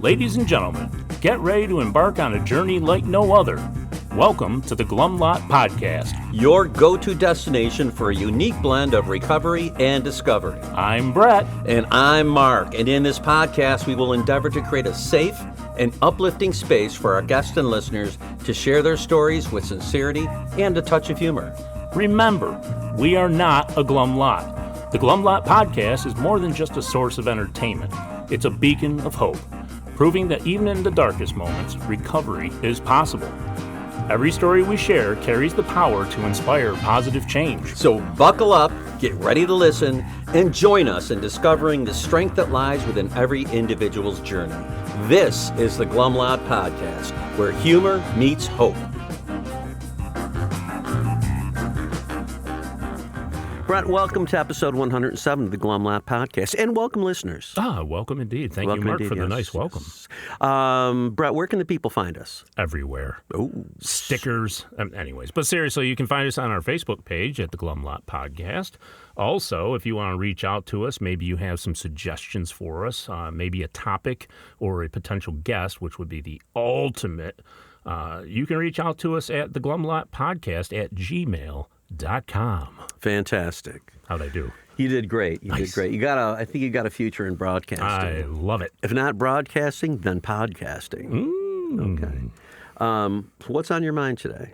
Ladies and gentlemen, get ready to embark on a journey like no other. Welcome to the Glum Lot Podcast, your go-to destination for a unique blend of recovery and discovery. I'm Brett. And I'm Mark. And in this podcast, we will endeavor to create a safe and uplifting space for our guests and listeners to share their stories with sincerity and a touch of humor. Remember, we are not a Glum Lot. The Glum Lot Podcast is more than just a source of entertainment. It's a beacon of hope, proving that even in the darkest moments, recovery is possible. Every story we share carries the power to inspire positive change. So buckle up, get ready to listen, and join us in discovering the strength that lies within every individual's journey. This is the Glum Lot Podcast, where humor meets hope. Brett, welcome to episode 107 of the Glum Lot Podcast, and welcome listeners. Welcome indeed. Thank you, Mark, for the nice welcome. Brett, where can the people find us? Everywhere. Ooh. Stickers. Anyways, but seriously, you can find us on our Facebook page at the Glum Lot Podcast. Also, if you want to reach out to us, maybe you have some suggestions for us, maybe a topic or a potential guest, which would be the ultimate. You can reach out to us at the Glum Lot Podcast at gmail.com. Fantastic. How'd I do? You did great. You Nice. did great. I think you got a future in broadcasting. I love it. If not broadcasting, then podcasting. Okay. What's on your mind today?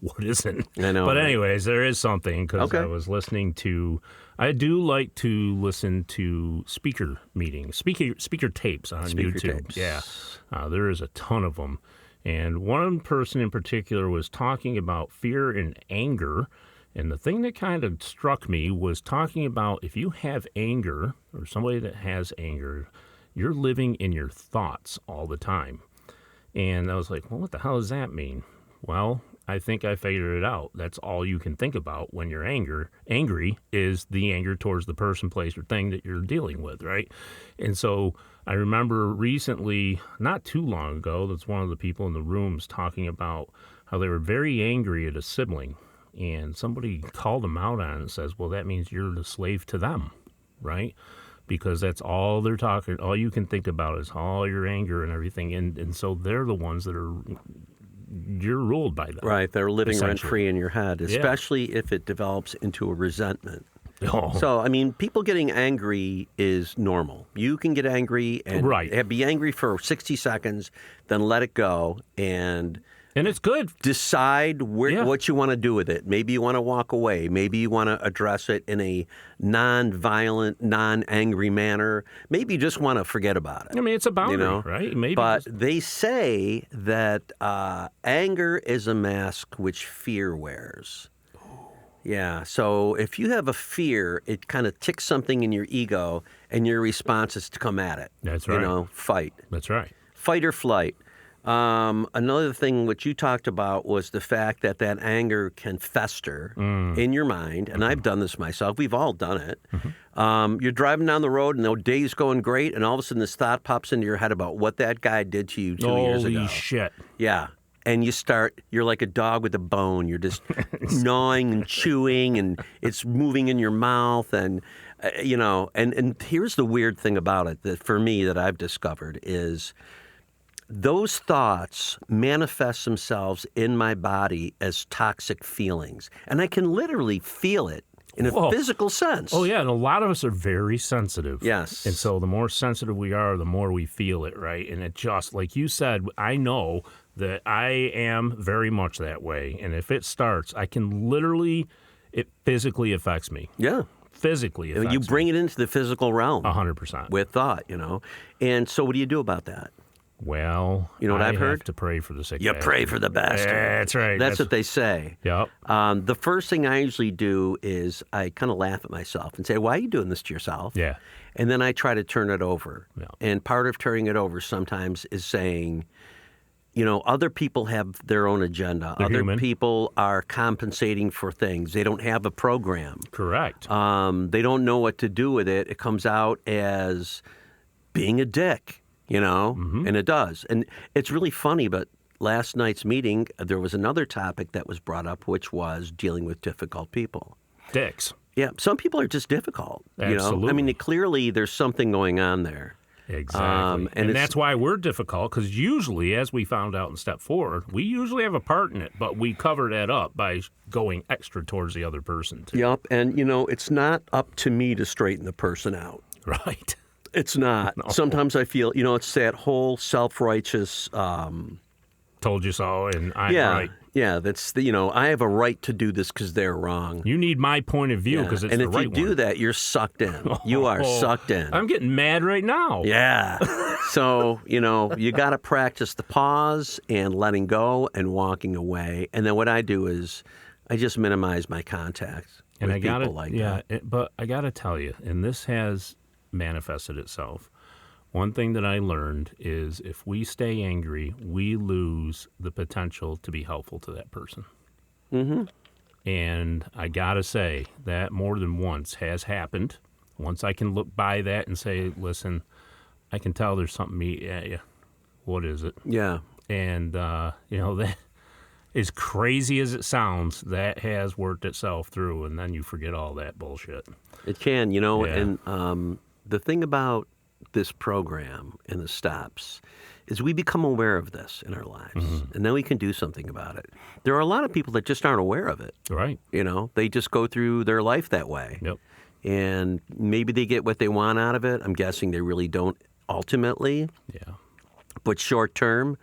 What isn't? I know. But anyways, there is something because Okay. I was listening to. I do like to listen to speaker meetings, speaker tapes on Speaker YouTube. tapes. Yeah, there is a ton of them, and one person in particular was talking about fear and anger. And the thing that kind of struck me was talking about if you have anger or somebody that has anger, you're living in your thoughts all the time. And I was like, well, what the hell does that mean? Well, I think I figured it out. That's all you can think about when you're angry is the anger towards the person, place, or thing that you're dealing with, right? And so I remember recently, not too long ago, that's one of the people in the rooms talking about how they were very angry at a sibling. And somebody called them out on it and says, well, that means you're the slave to them, right? Because that's all they're talking, all you can think about is all your anger and everything. And so they're the ones that are, you're ruled by them. Right, they're living essentially. rent-free in your head, especially if it develops into a resentment. Oh. So, I mean, people getting angry is normal. You can get angry and be angry for 60 seconds, then let it go, and it's good. Decide what you want to do with it. Maybe you want to walk away. Maybe you want to address it in a non-violent, non-angry manner. Maybe you just want to forget about it. I mean, it's a boundary, right? Maybe. But they say that anger is a mask which fear wears. Yeah, so if you have a fear, it kind of ticks something in your ego, and your response is to come at it. That's right. Fight. That's right. Fight or flight. Another thing which you talked about was the fact that anger can fester in your mind, and I've done this myself. We've all done it. You're driving down the road, and the day's going great, and all of a sudden this thought pops into your head about what that guy did to you 2 years ago. Holy shit. Yeah. And you're like a dog with a bone. You're just gnawing and chewing, and it's moving in your mouth. And, and here's the weird thing about it that for me that I've discovered is those thoughts manifest themselves in my body as toxic feelings. And I can literally feel it in a physical sense. Oh, yeah. And a lot of us are very sensitive. Yes. And so the more sensitive we are, the more we feel it, right? And it just, like you said, I know that I am very much that way. And if it starts, I can literally, it physically affects me. Yeah. Physically affects me. You bring it into the physical realm. 100%. With thought, And so what do you do about that? Well, you know what I've heard? have to pray for the sick You bastard. pray for the bastard. That's right. That's what they say. Yep. The first thing I usually do is I kind of laugh at myself and say, why are you doing this to yourself? Yeah. And then I try to turn it over. Yeah. And part of turning it over sometimes is saying, other people have their own agenda. They're other human. people are compensating for things. They don't have a program. Correct. They don't know what to do with it. It comes out as being a dick. And it does. And it's really funny, but last night's meeting, there was another topic that was brought up, which was dealing with difficult people. Dicks. Yeah, some people are just difficult. Absolutely. I mean, clearly there's something going on there. Exactly. And that's why we're difficult, because usually, as we found out in step 4, we usually have a part in it, but we cover that up by going extra towards the other person, too. Yep. And, it's not up to me to straighten the person out. Right. It's not. No. Sometimes I feel, it's that whole self-righteous... told you so, and I'm right. Yeah, that's I have a right to do this because they're wrong. You need my point of view because it's the right one. And if you do that, you're sucked in. You are sucked in. I'm getting mad right now. Yeah. So, you got to practice the pause and letting go and walking away. And then what I do is I just minimize my contact with people like that. But I got to tell you, and this has manifested itself. One thing that I learned is if we stay angry, we lose the potential to be helpful to that person. Mm-hmm. And I got to say that more than once has happened. Once I can look by that and say, listen, I can tell there's something, what is it? Yeah. And, that, as crazy as it sounds, that has worked itself through, and then you forget all that bullshit. It can, and the thing about this program and the stops is we become aware of this in our lives, and then we can do something about it. There are a lot of people that just aren't aware of it. Right. They just go through their life that way. Yep. And maybe they get what they want out of it. I'm guessing they really don't ultimately. Yeah. But short term,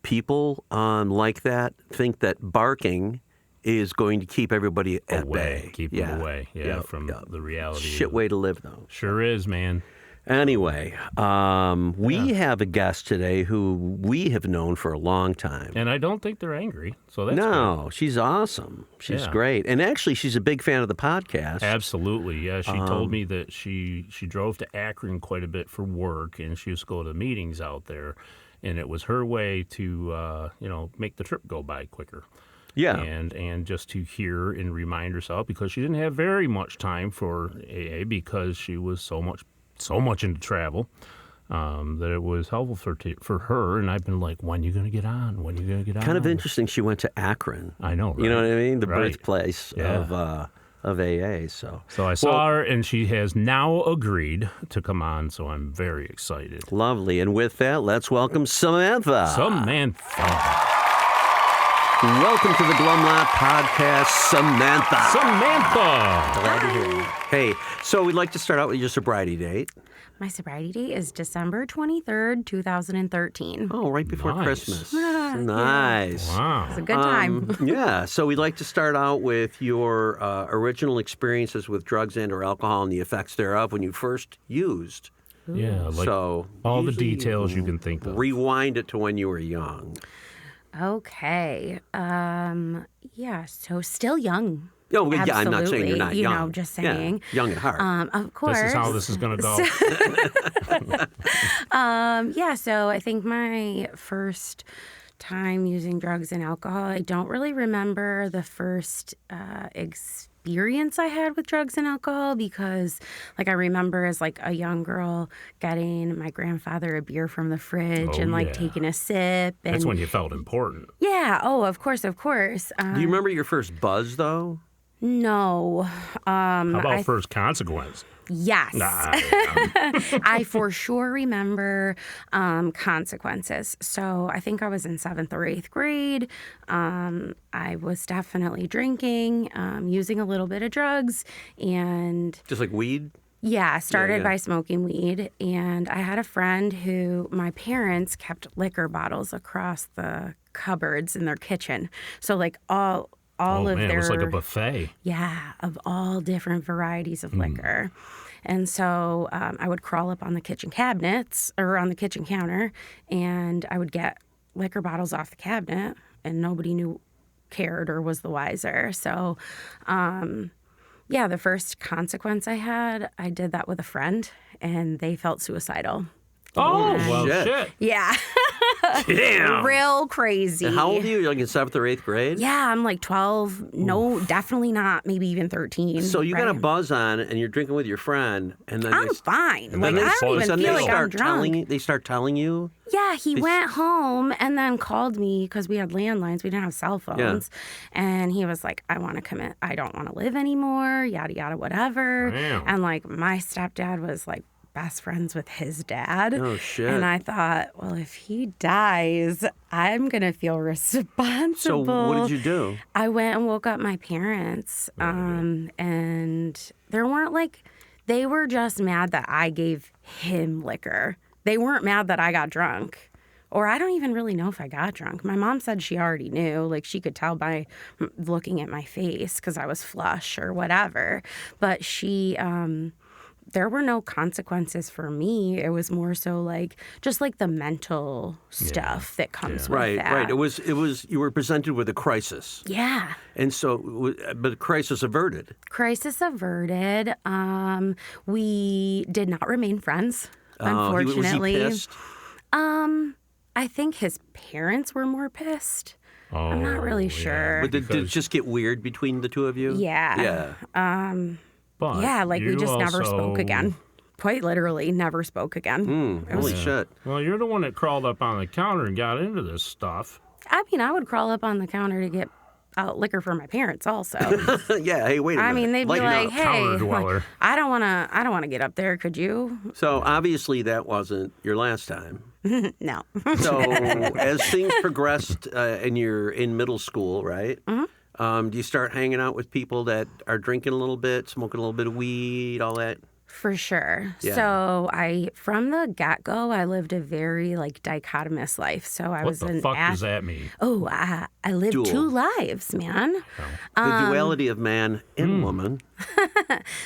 people like that think that barking is going to keep everybody at bay. Keep them away from the reality. Shit way to live, though. Sure is, man. Anyway, we have a guest today who we have known for a long time. And I don't think they're angry, so that's No, she's awesome. She's great. And actually, she's a big fan of the podcast. Absolutely, yeah. She told me that she drove to Akron quite a bit for work, and she used to go to meetings out there, and it was her way to, make the trip go by quicker. Yeah. And just to hear and remind herself, because she didn't have very much time for AA because she was so much into travel, that it was helpful for her. And I've been like, when are you going to get on? When are you going to get on? Kind of interesting. She went to Akron. I know, right? You know what I mean? The birthplace of AA. So I saw her, and she has now agreed to come on, so I'm very excited. Lovely. And with that, let's welcome Samantha. Welcome to the Glum Lot Podcast, Samantha. Glad to hear you. Hey, so we'd like to start out with your sobriety date. My sobriety date is December 23rd, 2013. Oh, right before Christmas. Nice. Yeah. Wow. It's a good time. Yeah, so we'd like to start out with your original experiences with drugs and or alcohol and the effects thereof when you first used. Yeah, like so all the details you can think of. Rewind it to when you were young. Okay. So still young. Oh, yeah, I'm not saying you're not young. Just saying. Yeah, young at heart. Of course. This is how this is going to go. So I think my first time using drugs and alcohol, I don't really remember the first experience I had with drugs and alcohol because, I remember as, a young girl getting my grandfather a beer from the fridge and, taking a sip. And, that's when you felt important. Yeah. Oh, of course. Do you remember your first buzz, though? No. How about first consequence? Yes. Nah, I for sure remember consequences. So I think I was in 7th or 8th grade. I was definitely drinking, using a little bit of drugs, and... Just like weed? Yeah, started by smoking weed. And I had a friend who, my parents kept liquor bottles across the cupboards in their kitchen. So all of their... it was like a buffet. Yeah, of all different varieties of liquor. And so I would crawl up on the kitchen cabinets or on the kitchen counter, and I would get liquor bottles off the cabinet, and nobody cared or was the wiser. So, the first consequence I had, I did that with a friend, and they felt suicidal. Oh, well, shit. Yeah. Damn. Real crazy. And how old are you? You're in 7th or 8th grade? Yeah, I'm 12. No, definitely not. Maybe even 13. So you got a buzz on, and you're drinking with your friend, and then I'm fine. I don't even feel like I'm drunk. They start telling you? Yeah, he went home and then called me because we had landlines. We didn't have cell phones. Yeah. And he was like, I want to commit. I don't want to live anymore, yada, yada, whatever. Damn. And my stepdad was best friends with his dad. Oh, shit. And I thought, well, if he dies, I'm going to feel responsible. So what did you do? I went and woke up my parents. And there weren't they were just mad that I gave him liquor. They weren't mad that I got drunk. Or I don't even really know if I got drunk. My mom said she already knew. Like, she could tell by looking at my face because I was flush or whatever. But there were no consequences for me. It was more so just the mental stuff that comes with that. Right. It was. You were presented with a crisis. Yeah. And so, but crisis averted. Crisis averted. We did not remain friends, unfortunately. Was he pissed? I think his parents were more pissed. I'm not really sure. But did it just get weird between the two of you? Yeah. Yeah. But we just never spoke again. Quite literally, never spoke again. Holy shit. Well, you're the one that crawled up on the counter and got into this stuff. I mean, I would crawl up on the counter to get out liquor for my parents also. Yeah, hey, wait a minute. I mean, they'd be Lighten like, up. "Hey, Counter dweller. I don't want to get up there. Could you?" So obviously that wasn't your last time. No. So as things progressed and you're in middle school, right? Mm-hmm. Do you start hanging out with people that are drinking a little bit, smoking a little bit of weed, all that? For sure. Yeah. So from the get-go, I lived a very dichotomous life. So I was What the fuck does that mean? Oh, I lived Dual. 2 lives, man. The duality of man and woman.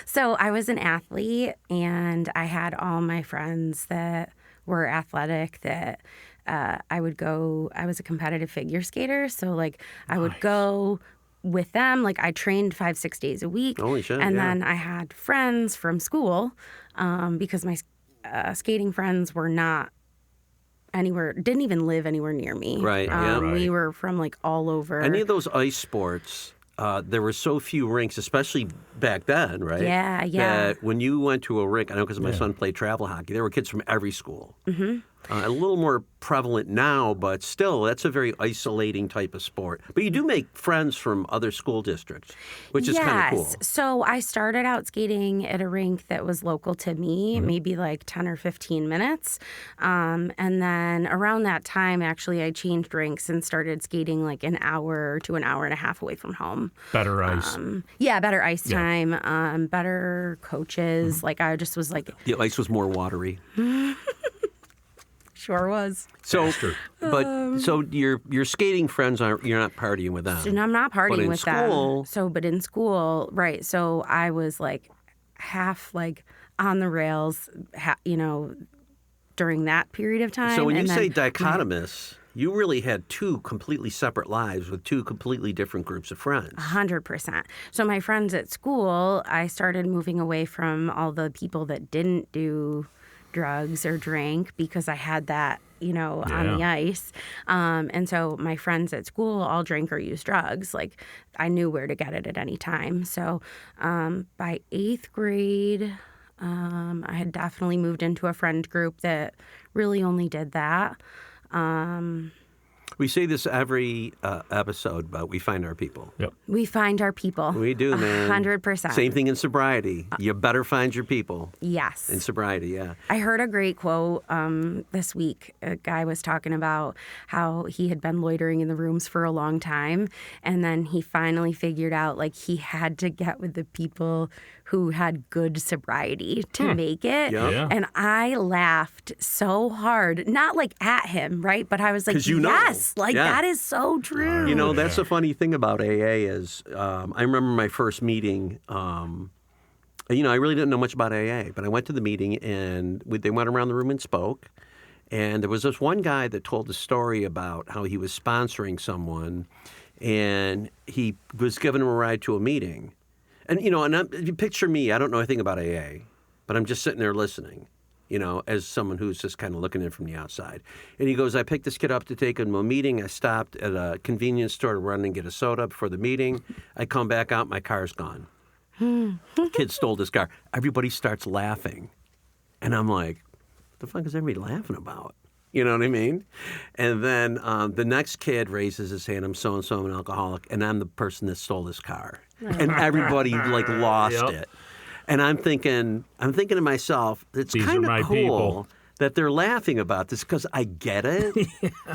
So I was an athlete, and I had all my friends that were athletic that I was a competitive figure skater. So I would go with them. I trained 5-6 days a week. Holy shit, and yeah. then I had friends from school because my skating friends were not didn't even live anywhere near me. Right, yeah. We were from all over. Any of those ice sports, there were so few rinks, especially back then, right? Yeah. That when you went to a rink, I know because my son played travel hockey, there were kids from every school. Mm-hmm. A little more prevalent now, but still, that's a very isolating type of sport. But you do make friends from other school districts, which is kind of cool. Yes. So I started out skating at a rink that was local to me, maybe 10 or 15 minutes. And then around that time, actually, I changed rinks and started skating an hour to an hour and a half away from home. Better ice. Better ice time, better coaches. I just was The ice was more watery. Sure was. So, so your skating friends you're not partying with them. And I'm not partying with school, them. But in school, right? So I was half on the rails, during that period of time. So when you say dichotomous, you really had 2 completely separate lives with 2 completely different groups of friends. 100%. So my friends at school, I started moving away from all the people that didn't do drugs or drank because I had that, on the ice. And so my friends at school all drank or used drugs. I knew where to get it at any time. So by 8th grade, I had definitely moved into a friend group that really only did that. We say this every episode, but we find our people. Yep. We find our people. We do, man. 100%. Same thing in sobriety. You better find your people. Yes. In sobriety, yeah. I heard a great quote this week. A guy was talking about how he had been loitering in the rooms for a long time, and then he finally figured out he had to get with the people who had good sobriety to make it. Yep. Yeah. And I laughed so hard, not at him, right? But I was like, 'Cause you know. yes, Yeah. that is so true. That's the funny thing about AA is I remember my first meeting. I really didn't know much about AA, but I went to the meeting and they went around the room and spoke. And there was this one guy that told a story about how he was sponsoring someone and he was giving him a ride to a meeting. And, you picture me, I don't know anything about AA, but I'm just sitting there listening, as someone who's just kind of looking in from the outside. And he goes, I picked this kid up to take him to a meeting. I stopped at a convenience store to run and get a soda before the meeting. I come back out, my car's gone. Kid stole this car. Everybody starts laughing. And I'm like, what the fuck is everybody laughing about? You know what I mean? And then the next kid raises his hand. I'm so-and-so, I'm an alcoholic, and I'm the person that stole this car. And everybody, lost it. And I'm thinking to myself, it's These kind are my of cool people. that they're laughing about this because I get it.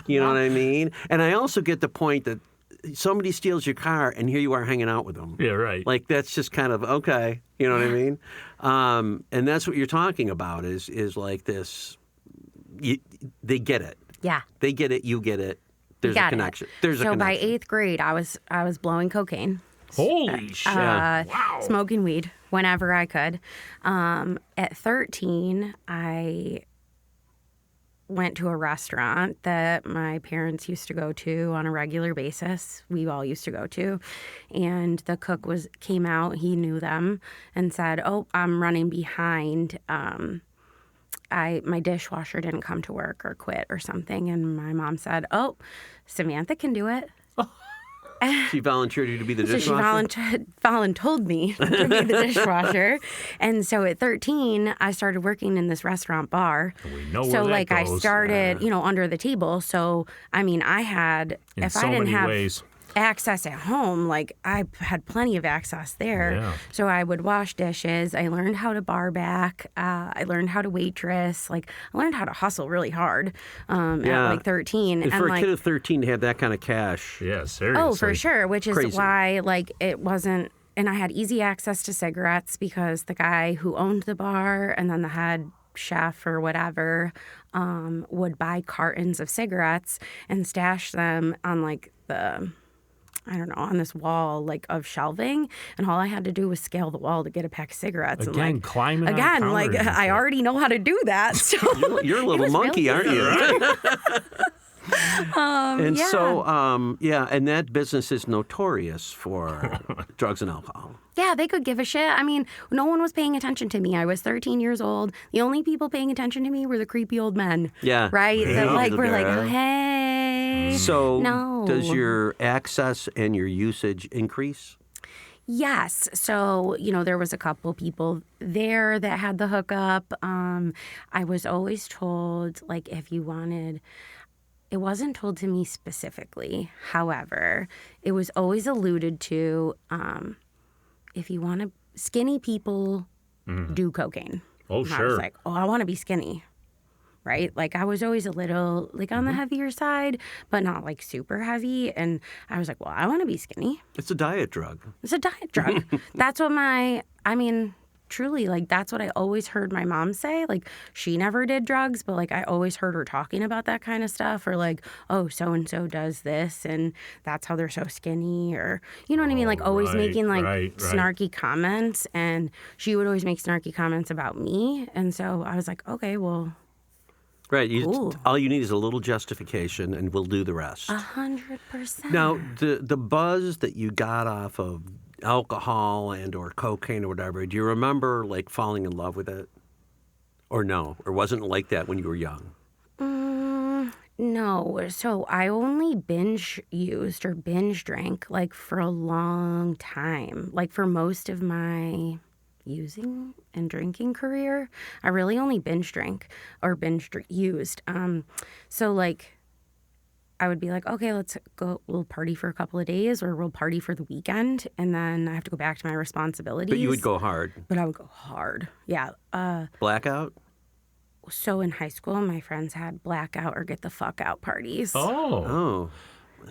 You know what I mean? And I also get the point that somebody steals your car and here you are hanging out with them. Yeah, right. Like that's just kind of okay. You know what I mean? And that's what you're talking about is like this. They get it. Yeah. They get it. You get it. There's a Got it. connection. There's a So by connection. 8th grade, I was blowing cocaine. Holy shit. Wow. Smoking weed whenever I could. At 13, I went to a restaurant that my parents used to go to on a regular basis. We all used to go to. And the cook came out, he knew them, and said, "Oh, I'm running behind. My dishwasher didn't come to work or quit or something." And my mom said, "Oh, Samantha can do it." She volunteered you to be the So dishwasher? she voluntold me to be the dishwasher. And so at 13, I started working in this restaurant bar. We know So where that like I goes. started, under the table. So I mean, I had In if so I didn't many have ways. access at home, like I had plenty of access there. Yeah. So I would wash dishes. I learned how to bar back. I learned how to waitress. Like I learned how to hustle really hard at like 13. And for a like, kid of 13 to have that kind of cash. Yeah, seriously. oh, for sure. Which is Crazy. why, like, it wasn't. And I had easy access to cigarettes because the guy who owned the bar and then the head chef or whatever would buy cartons of cigarettes and stash them on, like, on this wall, like, of shelving. And all I had to do was scale the wall to get a pack of cigarettes. Again, and, like, climbing on again, like, counters and I shit. already know how to do that. So You're a little was monkey, really aren't you? And yeah. so, and that business is notorious for drugs and alcohol. Yeah, they could give a shit. I mean, no one was paying attention to me. I was 13 years old. The only people paying attention to me were the creepy old men. Yeah. Right? That Yeah. like were like, Yeah. oh, hey. So, No. does your access and your usage increase? Yes. So, there was a couple people there that had the hookup. I was always told, like, if you wanted, it wasn't told to me specifically. However, it was always alluded to, if you want to, skinny people do cocaine. Oh, And I was sure. like, oh, I want to be skinny. Right? Like, I was always a little, like, on the heavier side, but not, like, super heavy. And I was like, well, I want to be skinny. It's a diet drug. It's a diet drug. That's what truly, like, that's what I always heard my mom say. Like, she never did drugs, but, like, I always heard her talking about that kind of stuff. Or, like, oh, so-and-so does this, and that's how they're so skinny. Or, you know what I mean? Like, always right, making, like, right. snarky comments. And she would always make snarky comments about me. And so I was like, okay, well, Right. Cool. All you need is a little justification, and we'll do the rest. 100%. Now, the buzz that you got off of alcohol and or cocaine or whatever, do you remember, like, falling in love with it? Or no? Or wasn't it like that when you were young? No. So I only binge used or binge drank, like, for a long time. Like, for most of my using and drinking career, I really only binge drank or used. So, like, I would be like, okay, let's go, we'll party for a couple of days or we'll party for the weekend. And then I have to go back to my responsibilities. But you would go hard. But I would go hard. Yeah. Blackout? So in high school, my friends had blackout or get the fuck out parties. Oh. Oh.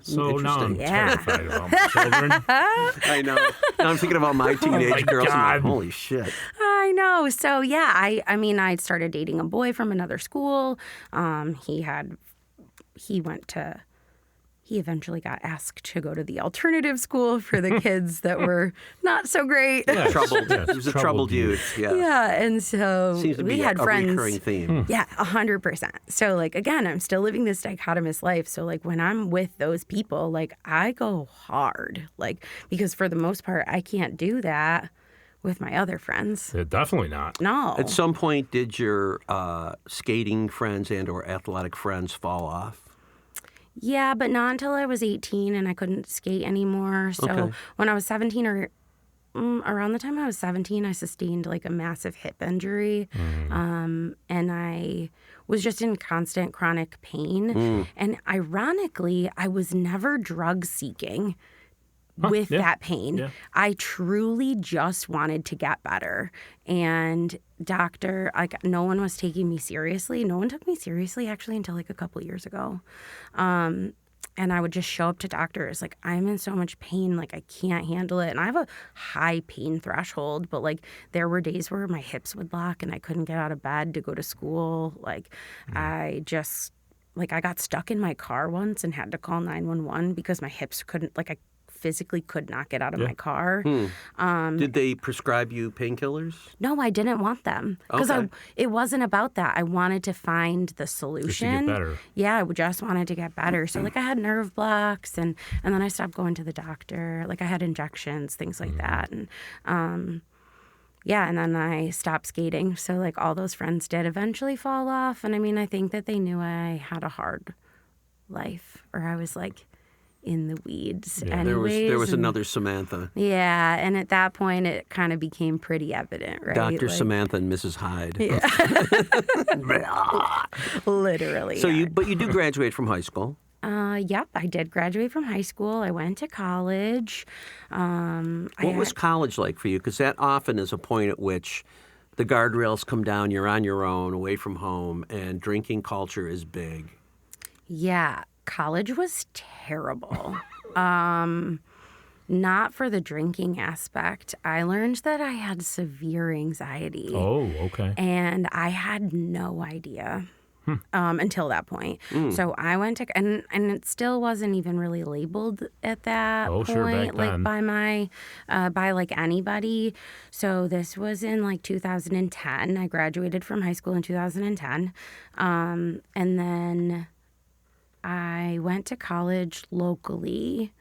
So now I'm Interesting. Yeah. terrified about my children. I know. Now I'm thinking about my teenage my girls. And I'm like, God. holy shit. I know. So yeah, I mean, I started dating a boy from another school. He eventually got asked to go to the alternative school for the kids that were not so great. Yeah, Troubled. yes, He was a troubled youth. Yeah. Yeah, and so Seems to we be had a friends. recurring theme. Yeah, 100%. So, like, again, I'm still living this dichotomous life. So, like, when I'm with those people, like, I go hard. Like, because for the most part, I can't do that with my other friends. Yeah, definitely not. No. At some point, did your skating friends and or athletic friends fall off? Yeah, but not until I was 18 and I couldn't skate anymore. So Okay. when I was 17 or around the time I was 17, I sustained like a massive hip injury. And I was just in constant chronic pain. And ironically, I was never drug seeking with yeah, that pain. yeah. I truly just wanted to get better. And no one was taking me seriously. No one took me seriously actually until like a couple years ago. And I would just show up to doctors like, I'm in so much pain, like I can't handle it. And I have a high pain threshold, but like there were days where my hips would lock and I couldn't get out of bed to go to school. Like I got stuck in my car once and had to call 911 because my hips couldn't, like I physically could not get out of my car. Did they prescribe you painkillers? No, I didn't want them because Okay. it wasn't about that. I wanted to find the solution. Just to get better. Yeah, I just wanted to get better. So like I had nerve blocks and then I stopped going to the doctor. Like I had injections, things like that. And yeah, and then I stopped skating. So like all those friends did eventually fall off. And I mean, I think that they knew I had a hard life or I was like in the weeds anyways. There was another Samantha. Yeah, and at that point, it kind of became pretty evident, right? Dr. Samantha and Mrs. Hyde. Yeah. Literally. So yeah. you do graduate from high school. Yep, I did graduate from high school. I went to college. What was college like for you? Because that often is a point at which the guardrails come down, you're on your own, away from home, and drinking culture is big. Yeah, college was terrible. Not for the drinking aspect. I learned that I had severe anxiety. Oh, okay. And I had no idea until that point. So I went to, and it still wasn't even really labeled at that Oh, point, sure, back like then. by like anybody. So this was in like 2010. I graduated from high school in 2010. And then I went to college locally.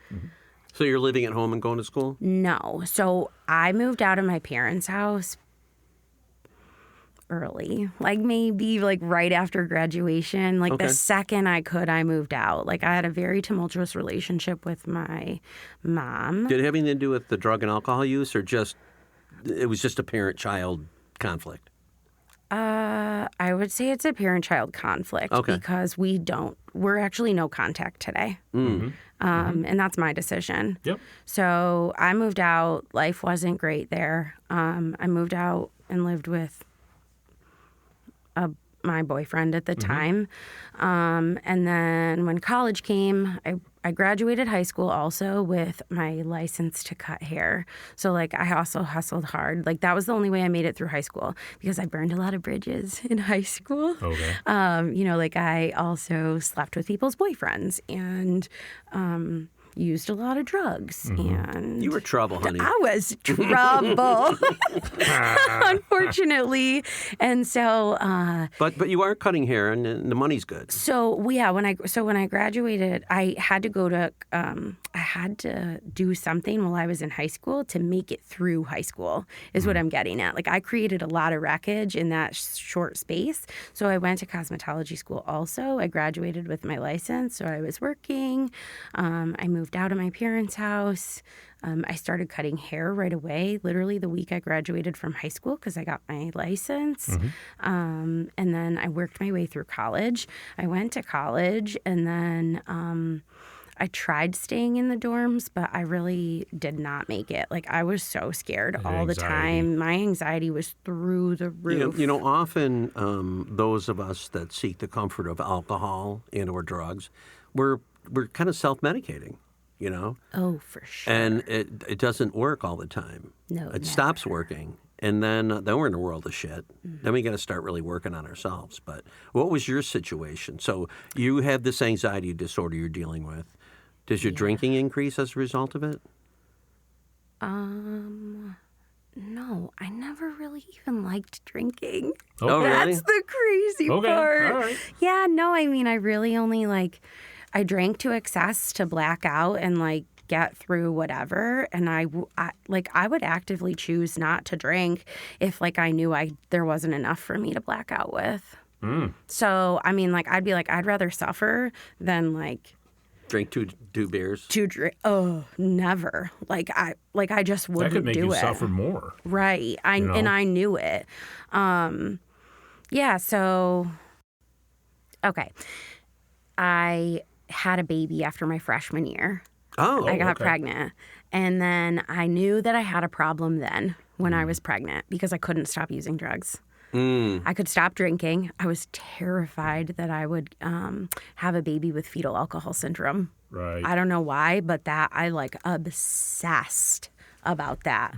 So you're living at home and going to school? No. So I moved out of my parents' house early, like maybe like right after graduation. Like Okay. the second I could, I moved out. Like I had a very tumultuous relationship with my mom. Did it have anything to do with the drug and alcohol use, or it was just a parent-child conflict? I would say it's a parent-child conflict Okay. because we're actually no contact today. And that's my decision. Yep. So I moved out. Life wasn't great there. I moved out and lived with my boyfriend at the time. And then when college came, I graduated high school also with my license to cut hair. So like I also hustled hard. Like that was the only way I made it through high school because I burned a lot of bridges in high school. Okay. Like I also slept with people's boyfriends and used a lot of drugs. And You were trouble, honey. I was trouble, unfortunately. And so, But you are cutting hair, and the money's good. when I graduated, I had to do something while I was in high school to make it through high school. Is what I'm getting at. Like I created a lot of wreckage in that short space. So I went to cosmetology school. Also, I graduated with my license. So I was working. I moved out of my parents' house. I started cutting hair right away, literally the week I graduated from high school because I got my license. And then I worked my way through college. I went to college and then I tried staying in the dorms, but I really did not make it. Like I was so scared all the time. My anxiety was through the roof. Often those of us that seek the comfort of alcohol and or drugs, we're kind of self-medicating. Oh, for sure. And it doesn't work all the time. No, it never. stops working, and then we're in a world of shit. Then we got to start really working on ourselves. But what was your situation? So you have this anxiety disorder you're dealing with. Does your drinking increase as a result of it? No, I never really even liked drinking. Oh, really? That's the crazy Okay, part. all right. Yeah, no, I mean, I really only I drank to excess to black out and get through whatever. And I would actively choose not to drink if I knew there wasn't enough for me to black out with. So, I mean, I'd be I'd rather suffer than Drink two beers? to drink. Oh, never. I just That wouldn't could make do you it. suffer more. Right. And I knew it. Yeah, so okay. I had a baby after my freshman year. Oh, I got okay. pregnant. And then I knew that I had a problem then when I was pregnant because I couldn't stop using drugs. I could stop drinking. I was terrified that I would have a baby with fetal alcohol syndrome. Right. I don't know why, but that I like obsessed about that.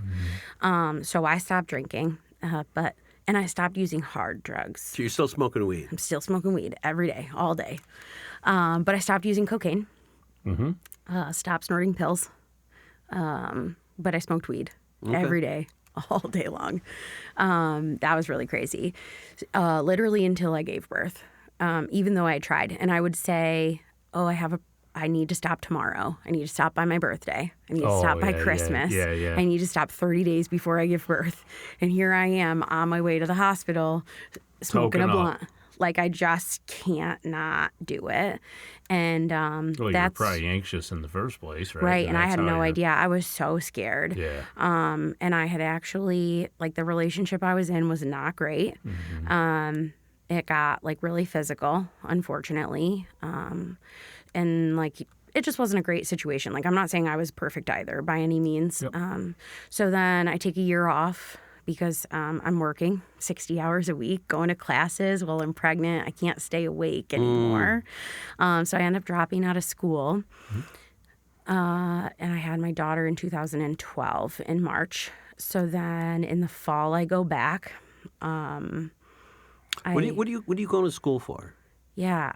So I stopped drinking, and I stopped using hard drugs. So you're still smoking weed? I'm still smoking weed every day, all day. But I stopped using cocaine. Stopped snorting pills. But I smoked weed every day, all day long. That was really crazy. Literally until I gave birth, even though I tried. And I would say, I need to stop tomorrow. I need to stop by my birthday. I need to stop by Christmas. Yeah. I need to stop 30 days before I give birth. And here I am on my way to the hospital smoking a blunt. Like, I just can't not do it. And Well, you're probably anxious in the first place, right? Right, and I had no idea. I was so scared. Yeah. And I had actually, like, the relationship I was in was not great. It got, like, really physical, unfortunately. And, like, it just wasn't a great situation. Like, I'm not saying I was perfect either by any means. Yep. So then I take a year off because I'm working 60 hours a week, going to classes while I'm pregnant. I can't stay awake anymore. So I end up dropping out of school. And I had my daughter in 2012 in March. So then in the fall, I go back. What are you going to school for? Yeah.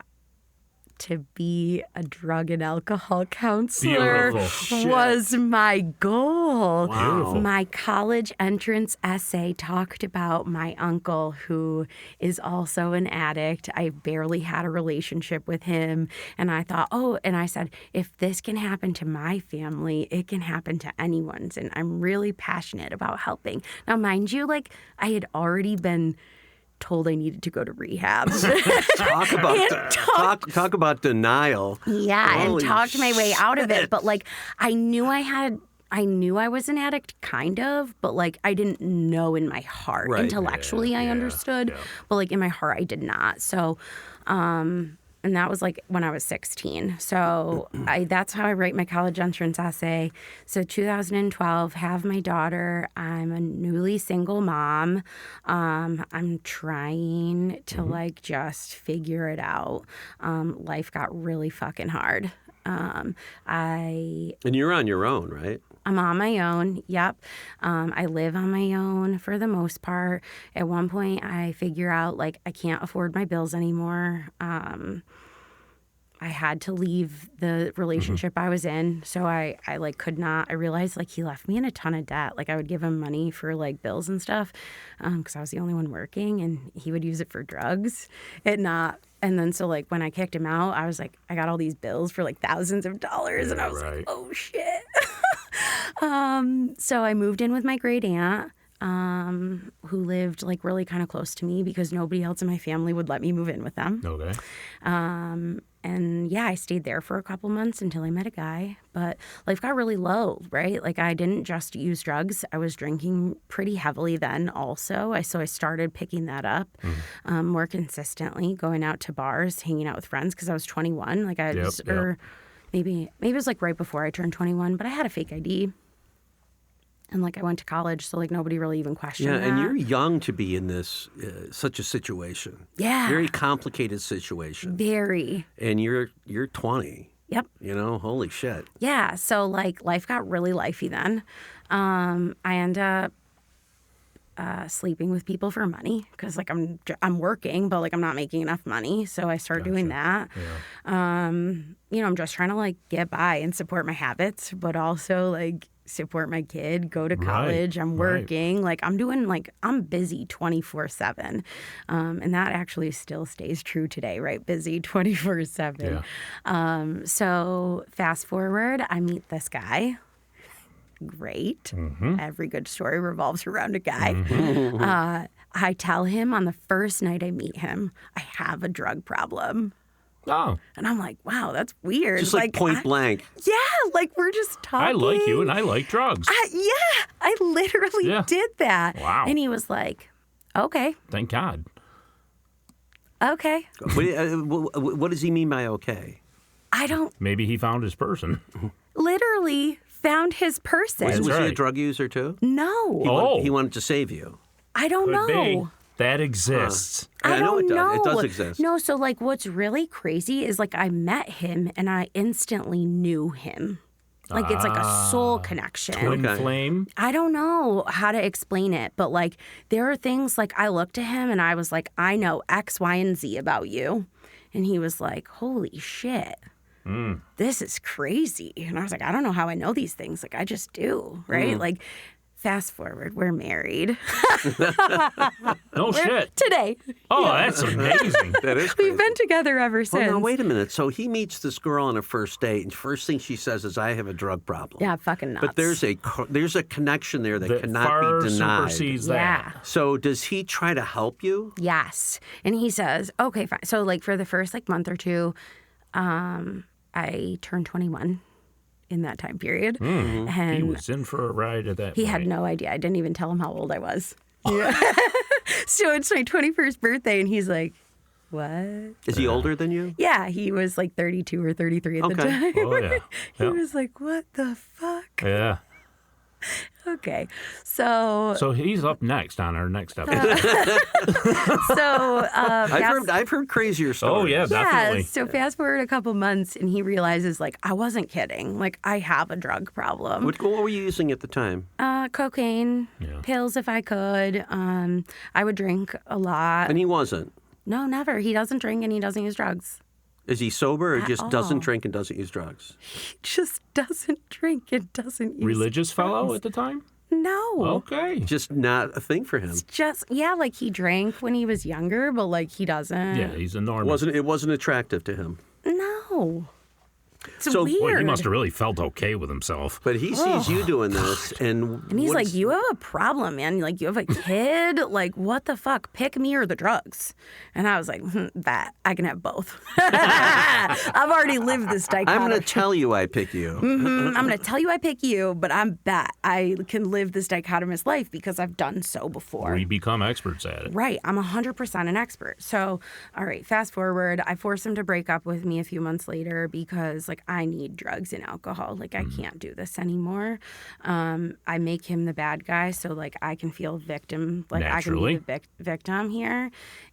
To be a drug and alcohol counselor was my goal. Wow. My college entrance essay talked about my uncle, who is also an addict. I barely had a relationship with him. And I thought, and I said, if this can happen to my family, it can happen to anyone's. And I'm really passionate about helping. Now, mind you, like, I had already been told I needed to go to rehab. Talk about denial. Yeah, Holy and talked my way out of it. But, like, I knew I was an addict, kind of, but, like, I didn't know in my heart. Right. Intellectually, I understood, but, like, in my heart, I did not. So, and that was, like, when I was 16. So that's how I write my college entrance essay. So 2012, have my daughter. I'm a newly single mom. I'm trying to, like, just figure it out. Life got really fucking hard. And you're on your own, right? I'm on my own. Yep. I live on my own for the most part. At one point, I figure out, like, I can't afford my bills anymore. I had to leave the relationship I was in. So I like, could not. I realized, like, he left me in a ton of debt. Like, I would give him money for, like, bills and stuff because I was the only one working, and he would use it for drugs. And then so, like, when I kicked him out, I was like, I got all these bills for, like, thousands of dollars. And I was like, oh, shit. So I moved in with my great aunt, who lived, like, really kind of close to me because nobody else in my family would let me move in with them. Okay. And yeah, I stayed there for a couple months until I met a guy. But life got really low, right? Like, I didn't just use drugs. I was drinking pretty heavily then also. So I started picking that up more consistently, going out to bars, hanging out with friends because I was 21. Like, or maybe it was, like, right before I turned 21, but I had a fake ID. And, like, I went to college, so, like, nobody really even questioned that. Yeah, and you're young to be in this, such a situation. Yeah. Very complicated situation. Very. And you're 20. Yep. You know, holy shit. Yeah, so, like, life got really lifey then. I end up sleeping with people for money because, like, I'm working, but, like, I'm not making enough money. So I start doing that. Yeah. You know, I'm just trying to, like, get by and support my habits, but also, like, support my kid, go to college. I'm working. Like, I'm doing, like, I'm busy 24/7. And that actually still stays true today, right? Busy 24/7. Yeah. So fast forward, I meet this guy. Great. Every good story revolves around a guy. I tell him on the first night I meet him, I have a drug problem. Oh. And I'm like, wow, that's weird. Just like point blank. Yeah, like, we're just talking. I like you and I like drugs. I literally did that. Wow. And he was like, okay. Thank God. Okay. What does he mean by okay? I don't. Maybe he found his person. Literally. finally found his person. Was he a right. drug user too? No. He wanted to save you. I don't Could be. know. That exists. Yeah, I don't it does. know. It does exist. No, so like what's really crazy is like I met him and I instantly knew him. Like it's like a soul connection. Twin Okay. flame. I don't know how to explain it, but like there are things like I looked at him and I was like, I know X, Y, and Z about you. And he was like, holy shit, this is crazy. And I was like, I don't know how I know these things. Like I just do, right? Like fast forward, we're married No shit. today. Oh, that's amazing. That is crazy. We've been together ever since. Well, now, wait a minute. So he meets this girl on a first date, and first thing she says is, I have a drug problem. Yeah, fucking nuts. But there's a connection there that That cannot far be denied. supersedes Yeah. that. So does he try to help you? Yes. And he says, okay, fine. So like for the first like month or two, I turned 21 in that time period. He And was in for a ride at that he point. had no idea. I didn't even tell him how old I was. Yeah. So it's my 21st birthday and he's like, what? Is he older than you? Yeah, he was like 32 or 33 at the Okay. time. Oh, yeah. He Yeah. was like, what the fuck? Yeah. Okay. So So he's up next on our next episode. I've heard crazier stories. Oh, yeah, definitely. Yeah, so fast forward a couple months and he realizes like I wasn't kidding. Like I have a drug problem. What were you using at the time? Cocaine, Yeah. pills if I could. I would drink a lot. And he wasn't. No, never. He doesn't drink and he doesn't use drugs. Is he sober or At just all. doesn't drink and doesn't use drugs? He just doesn't drink and doesn't use Religious fellow drugs. at the time? No. Okay. Just not a thing for him. It's just like he drank when he was younger, but like he doesn't. Yeah, he's a normal. It wasn't attractive to him. No. It's So, weird. Boy, he must have really felt okay with himself. But he sees you doing this, and And he's what's- like, you have a problem, man. Like, you have a kid. Like, what the fuck? Pick me or the drugs. And I was like, that. I can have both. I've already lived this I'm dichotomy. going to tell you I pick you. I'm going to tell you I pick you, but I'm bet I can live this dichotomous life because I've done so before. We become experts at it. Right. I'm 100% an expert. So, all right, fast forward. I forced him to break up with me a few months later because, like, I need drugs and alcohol. Like, I can't do this anymore. I make him the bad guy so, like, I can feel victim. Like, Naturally. I can be the victim here.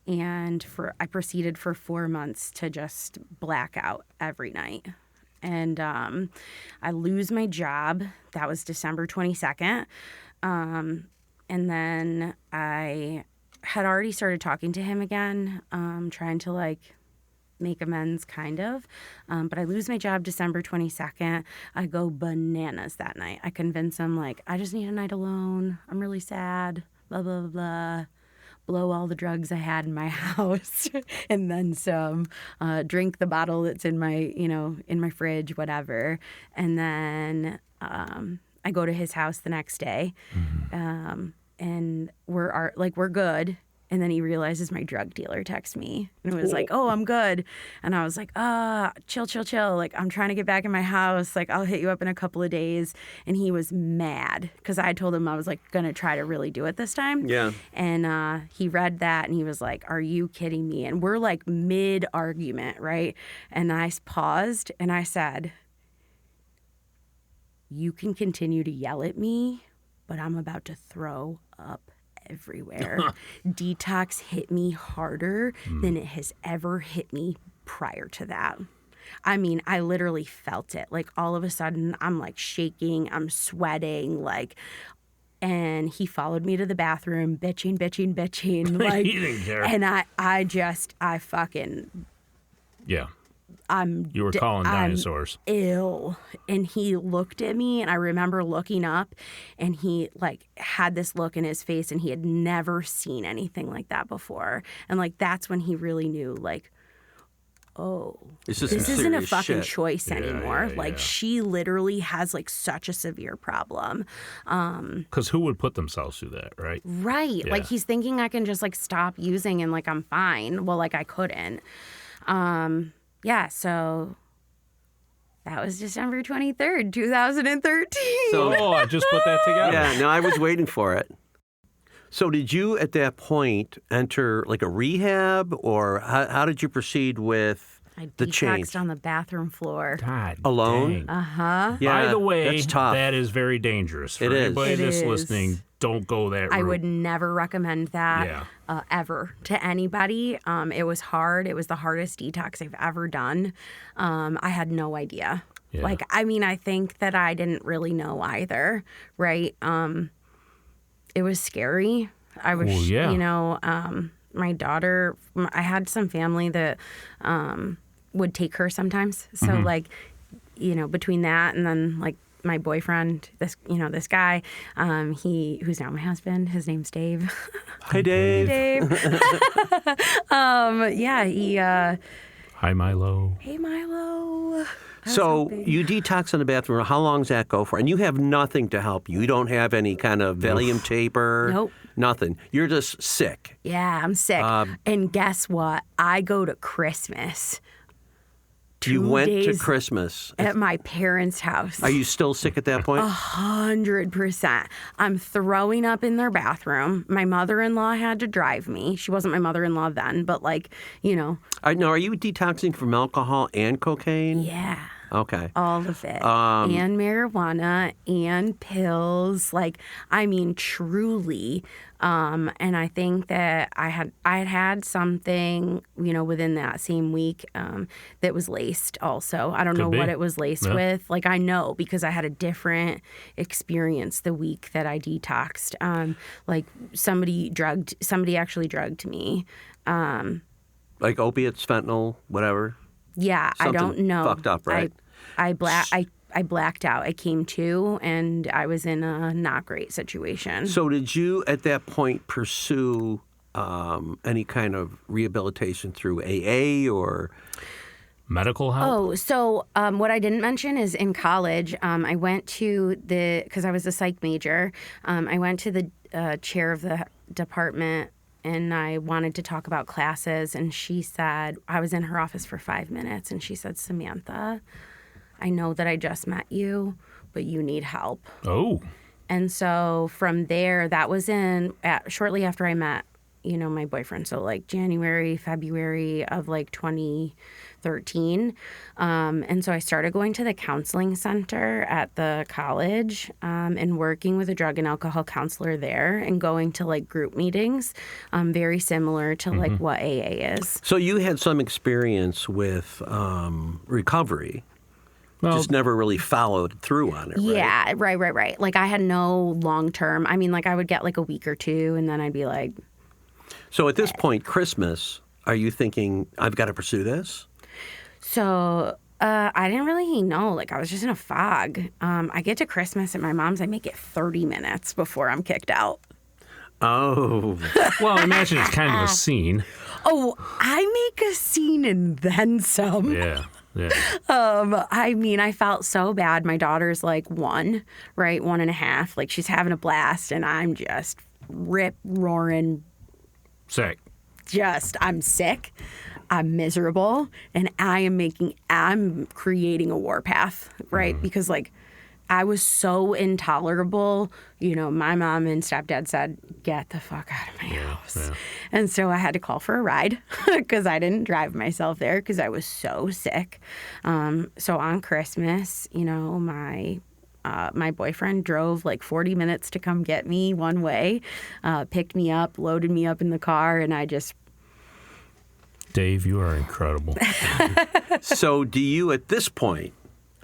And I proceeded for 4 months to just black out every night. And I lose my job. That was December 22nd. And then I had already started talking to him again, trying to like make amends kind of. But I lose my job December 22nd. I go bananas that night. I convince him like, I just need a night alone. I'm really sad, blah, blah, blah, blah. Blow all the drugs I had in my house and then some, drink the bottle that's in my, in my fridge, whatever. And then I go to his house the next day, and we're good. And then he realizes my drug dealer texts me and was like, oh, I'm good. And I was like, chill. Like, I'm trying to get back in my house. Like, I'll hit you up in a couple of days. And he was mad because I told him I was like going to try to really do it this time. Yeah. And he read that and he was like, are you kidding me? And we're like mid argument, right? And I paused and I said, you can continue to yell at me, but I'm about to throw up everywhere. Detox hit me harder than it has ever hit me prior to that. I mean, I literally felt it. Like all of a sudden, I'm like shaking, I'm sweating, like, and he followed me to the bathroom, bitching. Like, He didn't care. and I fucking, Yeah. I'm You were calling dinosaurs. ill. And he looked at me and I remember looking up and he like had this look in his face and he had never seen anything like that before. And like that's when he really knew like, oh, This this isn't a fucking shit. choice anymore. yeah, Like yeah. she literally has like such a severe problem. Because who would put themselves through that, right? Right. Yeah. Like he's thinking I can just like stop using and like I'm fine. Well, like I couldn't. Yeah, so that was December 23rd, 2013. Oh, I just put that together. Yeah, no, I was waiting for it. So did you at that point enter like a rehab or how did you proceed with I the detoxed change? on the bathroom floor. God Alone? dang. Yeah, By the way, that's tough. that is very dangerous. For It is. anybody It that's is. listening, don't go that route. I would never recommend that Yeah. ever to anybody. It was hard. It was the hardest detox I've ever done. I had no idea. Yeah. Like, I mean, I think that I didn't really know either, right? It was scary. I was, Well, yeah. you know, my daughter, I had some family that would take her sometimes. So, like, you know, between that and then, like, my boyfriend, this guy, who's now my husband, his name's Dave. Hi, Dave. Dave. He, Hi, Milo. hey, Milo. So you detox in the bathroom. How long does that go for? And you have nothing to help you. You don't have any kind of Valium taper. Nope. Nothing. You're just sick. Yeah, I'm sick. And guess what? I go to Christmas. You 2 went to days Christmas. at my parents' house. Are you still sick at that point? 100%. I'm throwing up in their bathroom. My mother-in-law had to drive me. She wasn't my mother-in-law then, but like, you know. Now, are you detoxing from alcohol and cocaine? Yeah. Okay. All of it. And marijuana and pills. Like, I mean, truly. And I think that I had something, you know, within that same week that was laced also. I don't know be. what it was laced with. Like, I know because I had a different experience the week that I detoxed. Like, somebody actually drugged me. Like opiates, fentanyl, whatever? Yeah, Something I don't know. fucked up, right? I blacked out. I came to, and I was in a not great situation. So did you, at that point, pursue any kind of rehabilitation through AA or? Medical help? Oh, so what I didn't mention is in college, I went to because I was a psych major, I went to the chair of the department and I wanted to talk about classes. And she said, I was in her office for 5 minutes and she said, Samantha, I know that I just met you, but you need help. Oh. And so from there, that was shortly after I met, you know, my boyfriend. So like January, February of like 2013. And so I started going to the counseling center at the college and working with a drug and alcohol counselor there and going to like group meetings, very similar to like what AA is. So you had some experience with recovery. Well, Just never really followed through on it, right? Yeah, right. Like I had no long term. I mean, like I would get like a week or two and then I'd be like. So at this point, Christmas, are you thinking, I've got to pursue this? So I didn't really know. Like I was just in a fog. I get to Christmas at my mom's. I make it 30 minutes before I'm kicked out. Oh. well, I imagine it's kind of a scene. Oh, I make a scene and then some. Yeah. I mean, I felt so bad. My daughter's like 1, right? 1.5. Like she's having a blast and I'm just rip-roaring. Sick. I'm sick. I'm miserable. And I'm creating a warpath, right? Because like I was so intolerable. You know, my mom and stepdad said, get the fuck out of my house. Yeah. And so I had to call for a ride because I didn't drive myself there because I was so sick. So on Christmas, you know, my boyfriend drove like 40 minutes to come get me one way, picked me up, loaded me up in the car, and I just... Dave, you are incredible. So do you, at this point,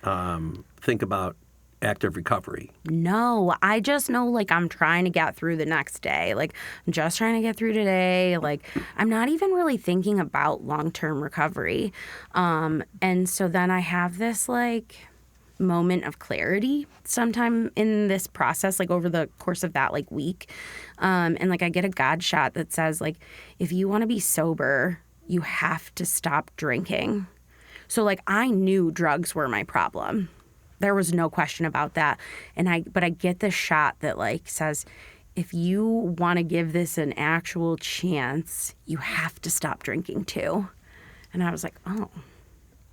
think about active recovery? No, I just know like I'm trying to get through the next day. Like I'm just trying to get through today. Like I'm not even really thinking about long-term recovery. And so then I have this like moment of clarity sometime in this process, like over the course of that like week. And like I get a God shot that says like, if you want to be sober, you have to stop drinking. So like I knew drugs were my problem. There was no question about that. But I get this shot that like says, if you want to give this an actual chance, you have to stop drinking too. And I was like, oh,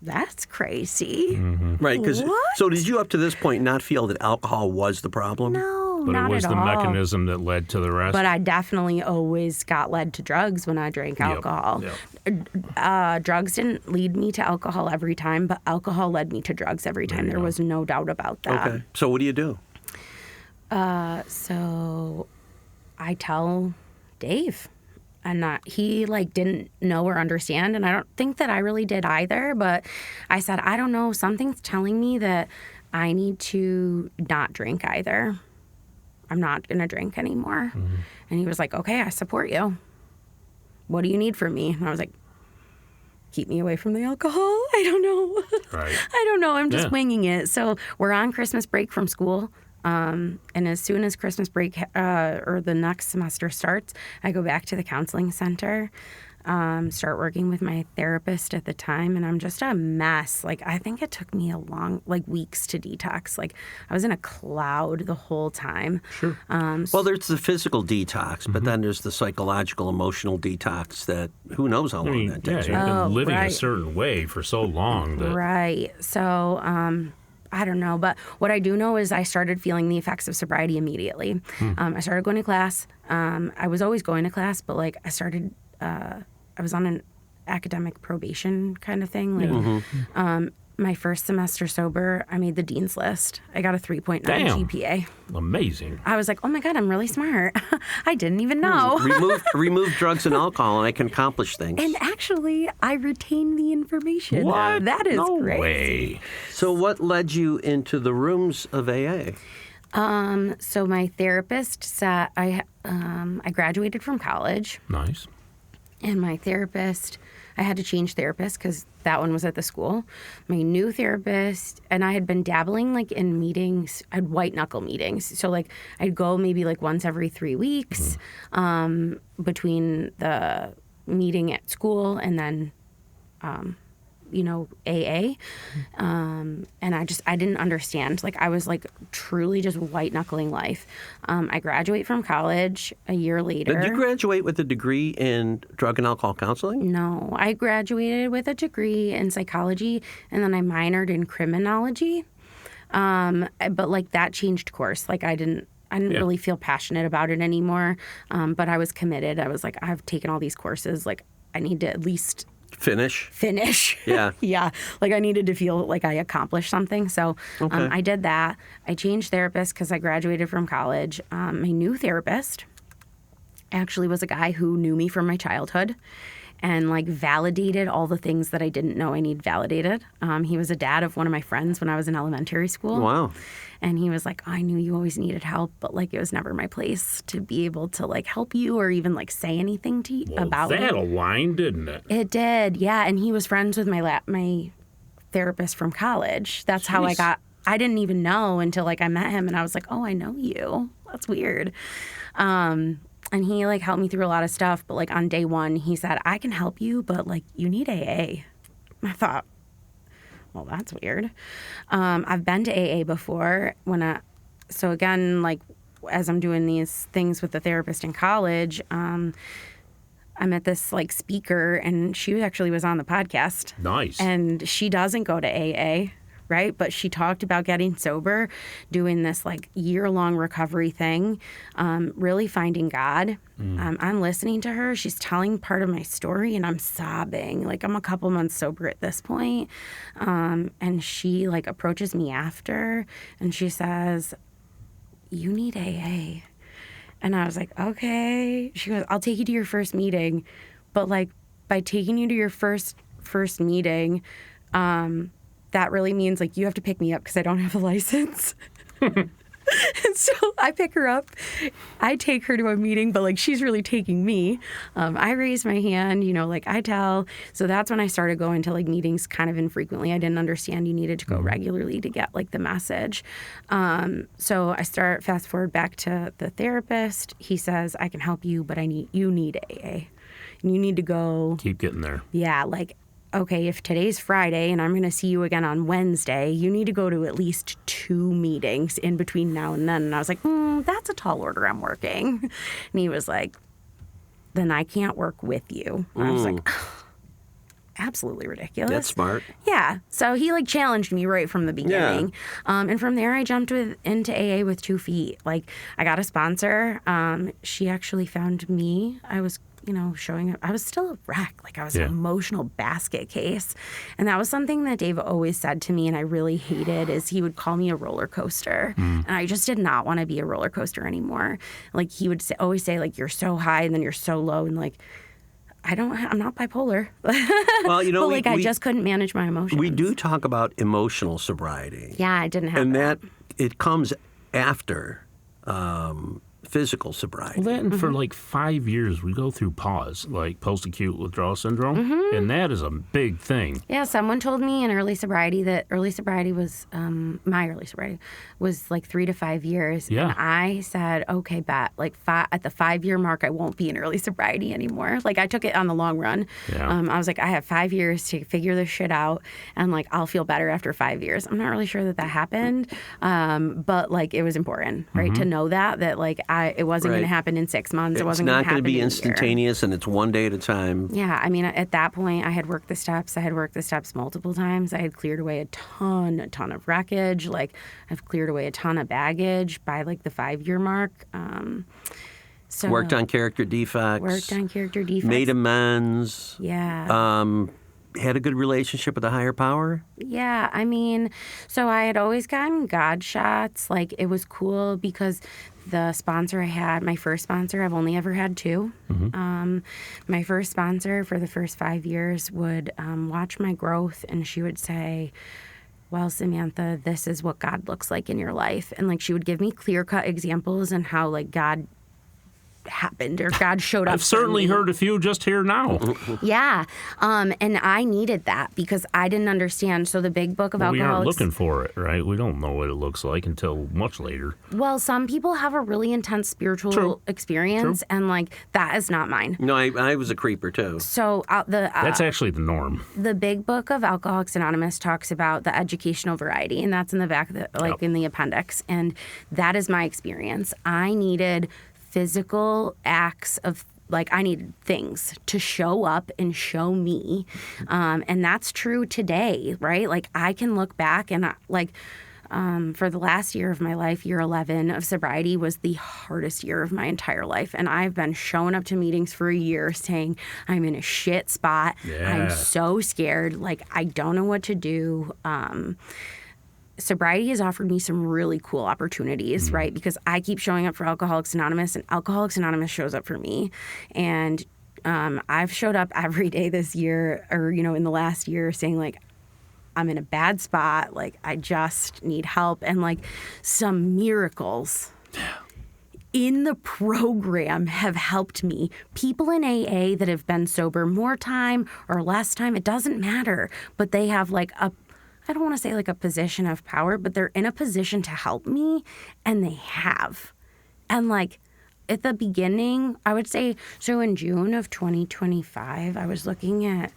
that's crazy. Right. What? So did you up to this point not feel that alcohol was the problem? No. No, But not it was at the all. mechanism that led to the rest. But I definitely always got led to drugs when I drank alcohol. Drugs didn't lead me to alcohol every time, but alcohol led me to drugs every time. There was no doubt about that. Okay. So what do you do? So I tell Dave. And he didn't know or understand, and I don't think that I really did either. But I said, I don't know, something's telling me that I need to not drink either. I'm not gonna drink anymore. Mm-hmm. And he was like, okay, I support you. What do you need from me? And I was like, keep me away from the alcohol. I don't know. Right. I don't know. I'm just winging it. So we're on Christmas break from school. And as soon as Christmas break or the next semester starts, I go back to the counseling center, start working with my therapist at the time, and I'm just a mess. I think it took me weeks to detox. I was in a cloud the whole time. Sure. Well, there's the physical detox, but then there's the psychological, emotional detox that who knows how long that takes. You've been living a certain way for so long. Right. So, I don't know, but what I do know is I started feeling the effects of sobriety immediately. I started going to class. I was always going to class, but I was on an academic probation kind of thing. My first semester sober, I made the dean's list. I got a 3.9 GPA. Amazing. I was like, oh my God, I'm really smart. I didn't even know. Remove drugs and alcohol, and I can accomplish things. And actually, I retained the information. What? That is no crazy. way. So what led you into the rooms of AA? So my therapist said, I graduated from college. Nice. And my therapist, I had to change therapists because that one was at the school. My new therapist, and I had been dabbling in meetings. I had white knuckle meetings. So I'd go maybe once every 3 weeks between the meeting at school and then, AA. And I didn't understand. I was truly just white knuckling life. I graduate from college a year later. Did you graduate with a degree in drug and alcohol counseling? No, I graduated with a degree in psychology, and then I minored in criminology. But that changed course. I didn't really feel passionate about it anymore. But I was committed. I was I've taken all these courses. I need to at least finish. Yeah. Yeah. I needed to feel like I accomplished something. So I did that. I changed therapists because I graduated from college. My new therapist actually was a guy who knew me from my childhood and validated all the things that I didn't know I need validated. He was a dad of one of my friends when I was in elementary school. Wow. And he was like, I knew you always needed help, but it was never my place to be able to help you or even say anything to you about it. That aligned, didn't it? It did, yeah. And he was friends with my therapist from college. That's how I didn't even know until I met him, and I was like, oh, I know you. That's weird. And he helped me through a lot of stuff, but on day one, he said, I can help you, but you need AA. I thought, well, that's weird. I've been to AA before so again, as I'm doing these things with the therapist in college, I met this speaker, and she actually was on the podcast. Nice. And she doesn't go to AA, right? But she talked about getting sober, doing this year-long recovery thing, really finding God. I'm listening to her. She's telling part of my story, and I'm sobbing. I'm a couple months sober at this point. And she approaches me after, and she says, you need AA. And I was like, okay. She goes, I'll take you to your first meeting. But by taking you to your first meeting, that really means you have to pick me up because I don't have a license. And so I pick her up. I take her to a meeting, but she's really taking me. I raise my hand, I tell. So that's when I started going to meetings kind of infrequently. I didn't understand you needed to go regularly to get the message. So I fast forward back to the therapist. He says, I can help you, but you need AA. And you need to go. Keep getting there. Yeah, okay, if today's Friday and I'm going to see you again on Wednesday, you need to go to at least 2 meetings in between now and then. And I was like, that's a tall order. I'm working. And he was like, then I can't work with you. And I was like, absolutely ridiculous. That's smart. Yeah. So he like challenged me right from the beginning. And from there I jumped into AA with 2 feet. Like I got a sponsor. She actually found me. I was, showing up. I was still a wreck. Like I was an emotional basket case. And that was something that Dave always said to me and I really hated is he would call me a roller coaster. And I just did not want to be a roller coaster anymore. Like he would always say like, you're so high and then you're so low. And like, I'm not bipolar. Well, but I just couldn't manage my emotions. We do talk about emotional sobriety. Yeah, I didn't have that. And it comes after physical sobriety. Well, then for like 5 years, we go through PAWS, like post-acute withdrawal syndrome, and that is a big thing. Yeah, someone told me in early sobriety that early sobriety was, my early sobriety was like 3 to 5 years. Yeah. And I said, okay, bet, like at the 5-year mark, I won't be in early sobriety anymore. Like I took it on the long run. Yeah. I was like, I have 5 years to figure this shit out and like I'll feel better after 5 years. I'm not really sure that happened, but like it was important, right, to know that like it wasn't going to happen in 6 months. It wasn't going to happen in a year. It's not going to be instantaneous, and it's one day at a time. Yeah, I mean, at that point, I had worked the steps. I had worked the steps multiple times. I had cleared away a ton of wreckage. Like, I've cleared away a ton of baggage by like the 5-year mark. So worked on character defects. Made amends. Yeah. Had a good relationship with a higher power? Yeah, I mean, so I had always gotten God shots. Like, it was cool because the sponsor I had, my first sponsor, I've only ever had 2. My first sponsor for the first 5 years would watch my growth, and she would say, well, Samantha, this is what God looks like in your life. And, like, she would give me clear-cut examples and how, like, God happened or God showed up. I've certainly heard a few just here now. Yeah. And I needed that because I didn't understand. So the big book of alcoholics. We aren't looking for it, right? We don't know what it looks like until much later. Well, some people have a really intense spiritual experience, and like that is not mine. No, I was a creeper too. So that's actually the norm. The big book of Alcoholics Anonymous talks about the educational variety, and that's in the back of the, in the appendix. And that is my experience. I needed physical acts of, like, I needed things to show up and show me. And that's true today, right? Like, I can look back and, for the last year of my life, year 11 of sobriety was the hardest year of my entire life. And I've been showing up to meetings for a year saying, I'm in a shit spot. Yeah. I'm so scared. Like, I don't know what to do. Sobriety has offered me some really cool opportunities, right? Because I keep showing up for Alcoholics Anonymous, and Alcoholics Anonymous shows up for me. And I've showed up every day this year, or, in the last year, saying, like, I'm in a bad spot. Like, I just need help. And, like, some miracles in the program have helped me. People in AA that have been sober more time or less time, it doesn't matter. But they have, like, I don't want to say like a position of power, but they're in a position to help me, and they have. And like at the beginning, I would say, so in June of 2025, I was looking at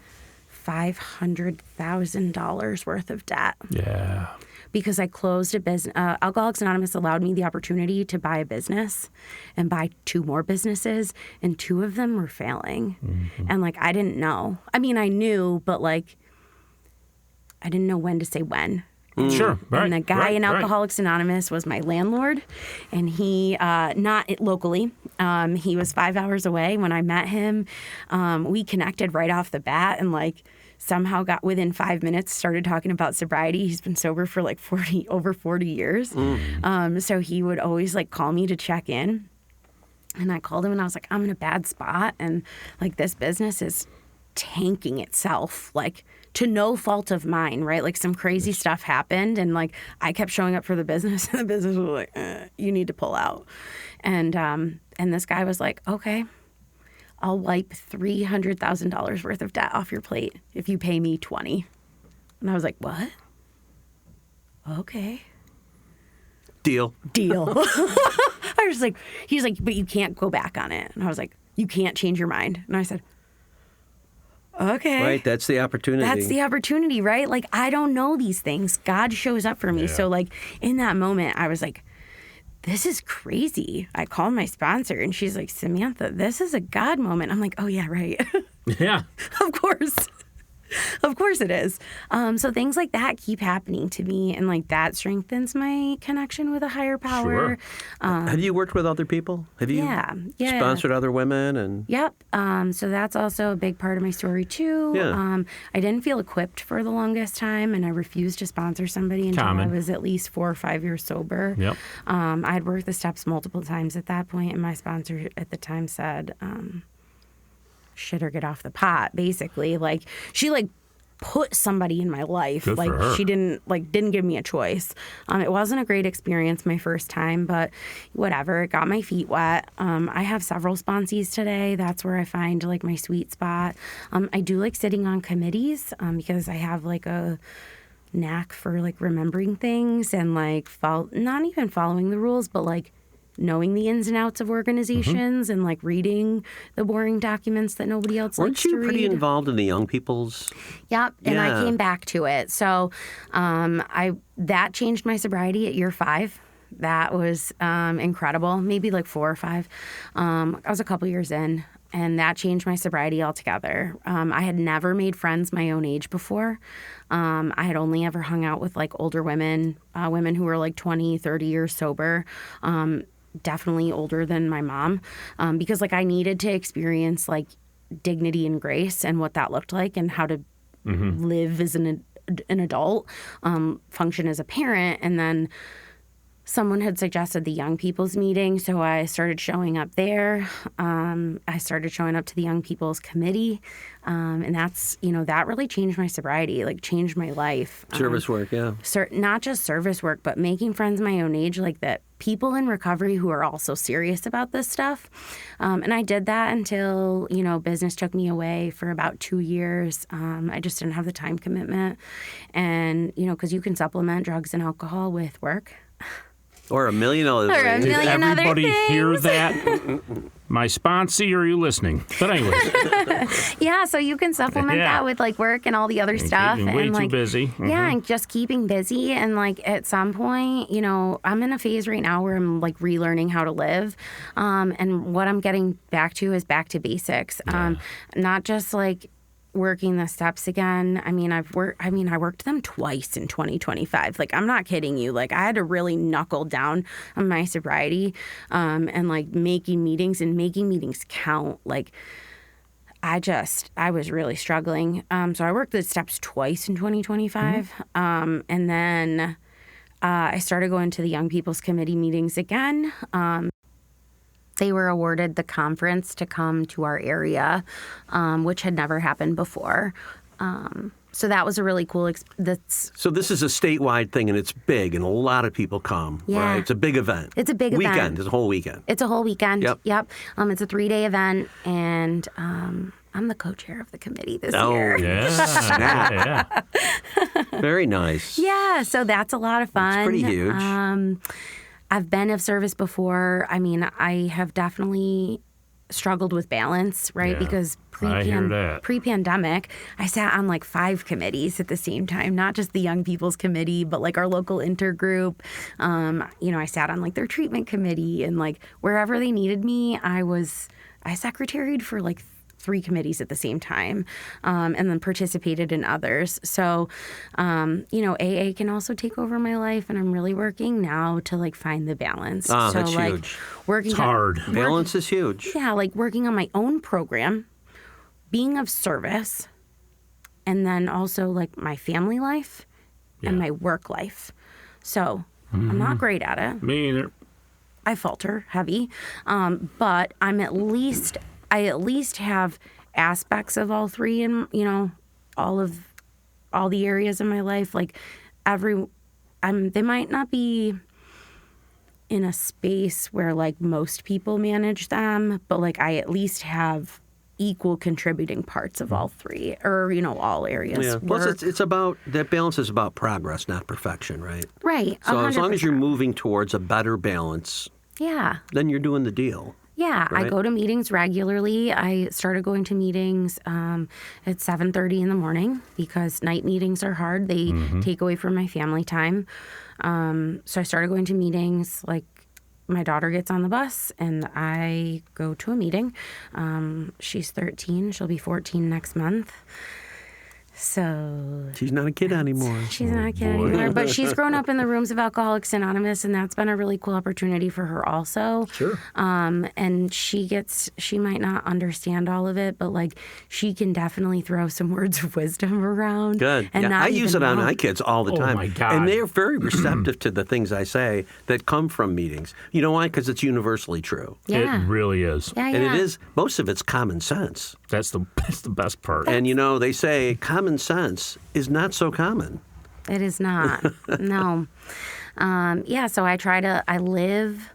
$500,000 worth of debt. Yeah. Because I closed a business. Alcoholics Anonymous allowed me the opportunity to buy a business and buy 2 more businesses, and 2 of them were failing. And like, I didn't know. I mean, I knew, but like, I didn't know when to say when. Sure, right. And the guy in Alcoholics Anonymous was my landlord, and he, not locally, he was 5 hours away. When I met him, we connected right off the bat, and like somehow got within 5 minutes, started talking about sobriety. He's been sober for like over 40 years. So he would always like call me to check in. And I called him and I was like, I'm in a bad spot, and like this business is tanking itself, like to no fault of mine, right? Like some crazy stuff happened, and like I kept showing up for the business, and the business was like, you need to pull out. And this guy was like, okay, I'll wipe $300,000 worth of debt off your plate if you pay me $20,000. And I was like, what? Okay. Deal. I was like, he's like, but you can't go back on it. And I was like, you can't change your mind. And I said, okay. Right, that's the opportunity. That's the opportunity, right? Like, I don't know these things. God shows up for me. Yeah. So, like, in that moment, I was like, this is crazy. I called my sponsor, and she's like, Samantha, this is a God moment. I'm like, oh, yeah, right. Yeah. Of course. Of course it is. So things like that keep happening to me, and like that strengthens my connection with a higher power. Sure. Have you worked with other people? Have you Yeah. sponsored other women? And Yep. So that's also a big part of my story too. Yeah. I didn't feel equipped for the longest time, and I refused to sponsor somebody until Common. I was at least 4 or 5 years sober. Yep. I had worked the steps multiple times at that point, and my sponsor at the time said, shit or get off the pot, basically. Like, she put somebody in my life. Good for her. She didn't give me a choice. It wasn't a great experience my first time, but whatever. It got my feet wet. I have several sponsees today. That's where I find my sweet spot. I do like sitting on committees because I have a knack for remembering things and not even following the rules, but knowing the ins and outs of organizations and reading the boring documents that nobody else likes to read. weren't you pretty involved in the young people's? Yep, and I Yeah. came back to it. So that changed my sobriety at year 5. That was incredible. Maybe 4 or 5. I was a couple years in, and that changed my sobriety altogether. I had never made friends my own age before. I had only ever hung out with older women, women who were 20, 30 years sober. Definitely older than my mom, because I needed to experience dignity and grace and what that looked like and how to live as an adult, function as a parent. And then someone had suggested the young people's meeting, so I started showing up there. I started showing up to the young people's committee, and that's that really changed my sobriety, changed my life. Service work, yeah. Not just service work, but making friends my own age, that people in recovery who are also serious about this stuff. And I did that until, business took me away for about 2 years. I just didn't have the time commitment. And, because you can supplement drugs and alcohol with work. Or a million other Or a things. million Did other everybody hear things. that? My sponsee, are you listening? But anyway, Yeah, so you can supplement Yeah. that with work and all the other stuff. keeping way too busy. Yeah, and just keeping busy. And at some point, I'm in a phase right now where I'm relearning how to live. And what I'm getting back to is back to basics. Not just working the steps again. I worked them twice in 2025. I'm not kidding you. I had to really knuckle down on my sobriety, and making meetings count. I was really struggling. So I worked the steps twice in 2025. And then I started going to the Young People's Committee meetings again. They were awarded the conference to come to our area, which had never happened before. So that was a really cool So this is a statewide thing, and it's big, and a lot of people come. Yeah. Right? It's a big event. It's a big weekend. event. It's a whole weekend. It's a whole weekend. Yep. It's a 3-day event, and I'm the co-chair of the committee this year. Yeah. Very nice. Yeah, so that's a lot of fun. It's pretty huge. I've been of service before. I have definitely struggled with balance, right? Yeah, because I hear that. pre-pandemic, I sat on 5 committees at the same time, not just the Young People's Committee, but our local intergroup. I sat on their treatment committee, and wherever they needed me, I secretaried for 3 committees at the same time, and then participated in others. So, AA can also take over my life, and I'm really working now to find the balance. Ah, so that's huge. Working It's hard. Balance is huge. Yeah, working on my own program, being of service, and then also my family life and my work life. So I'm not great at it. Me either. I falter heavy, but I at least have aspects of all 3 in all the areas of my life. They might not be in a space where most people manage them, but I at least have equal contributing parts of all 3, or all areas. Yeah. Plus, it's about that balance is about progress, not perfection, right? Right. So as long as you're 100%. moving towards a better balance, Yeah. then you're doing the deal. Yeah, I Right. go to meetings regularly. I started going to meetings at 7:30 in the morning because night meetings are hard. They take away from my family time. So I started going to meetings. My daughter gets on the bus and I go to a meeting. She's 13. She'll be 14 next month. So She's not a kid anymore. she's not a kid anymore, but she's grown up in the rooms of Alcoholics Anonymous, and that's been a really cool opportunity for her also. Sure. And she might not understand all of it, but like she can definitely throw some words of wisdom around. Good. And Yeah, I use it on my kids all the time. my God. And they're very receptive to the things I say that come from meetings. You know why? Because it's universally true. Yeah. It really is. Yeah, And yeah. it is, most of it's common sense. That's the best part. And you know, they say common sense is not so common. It is not. No. So I live.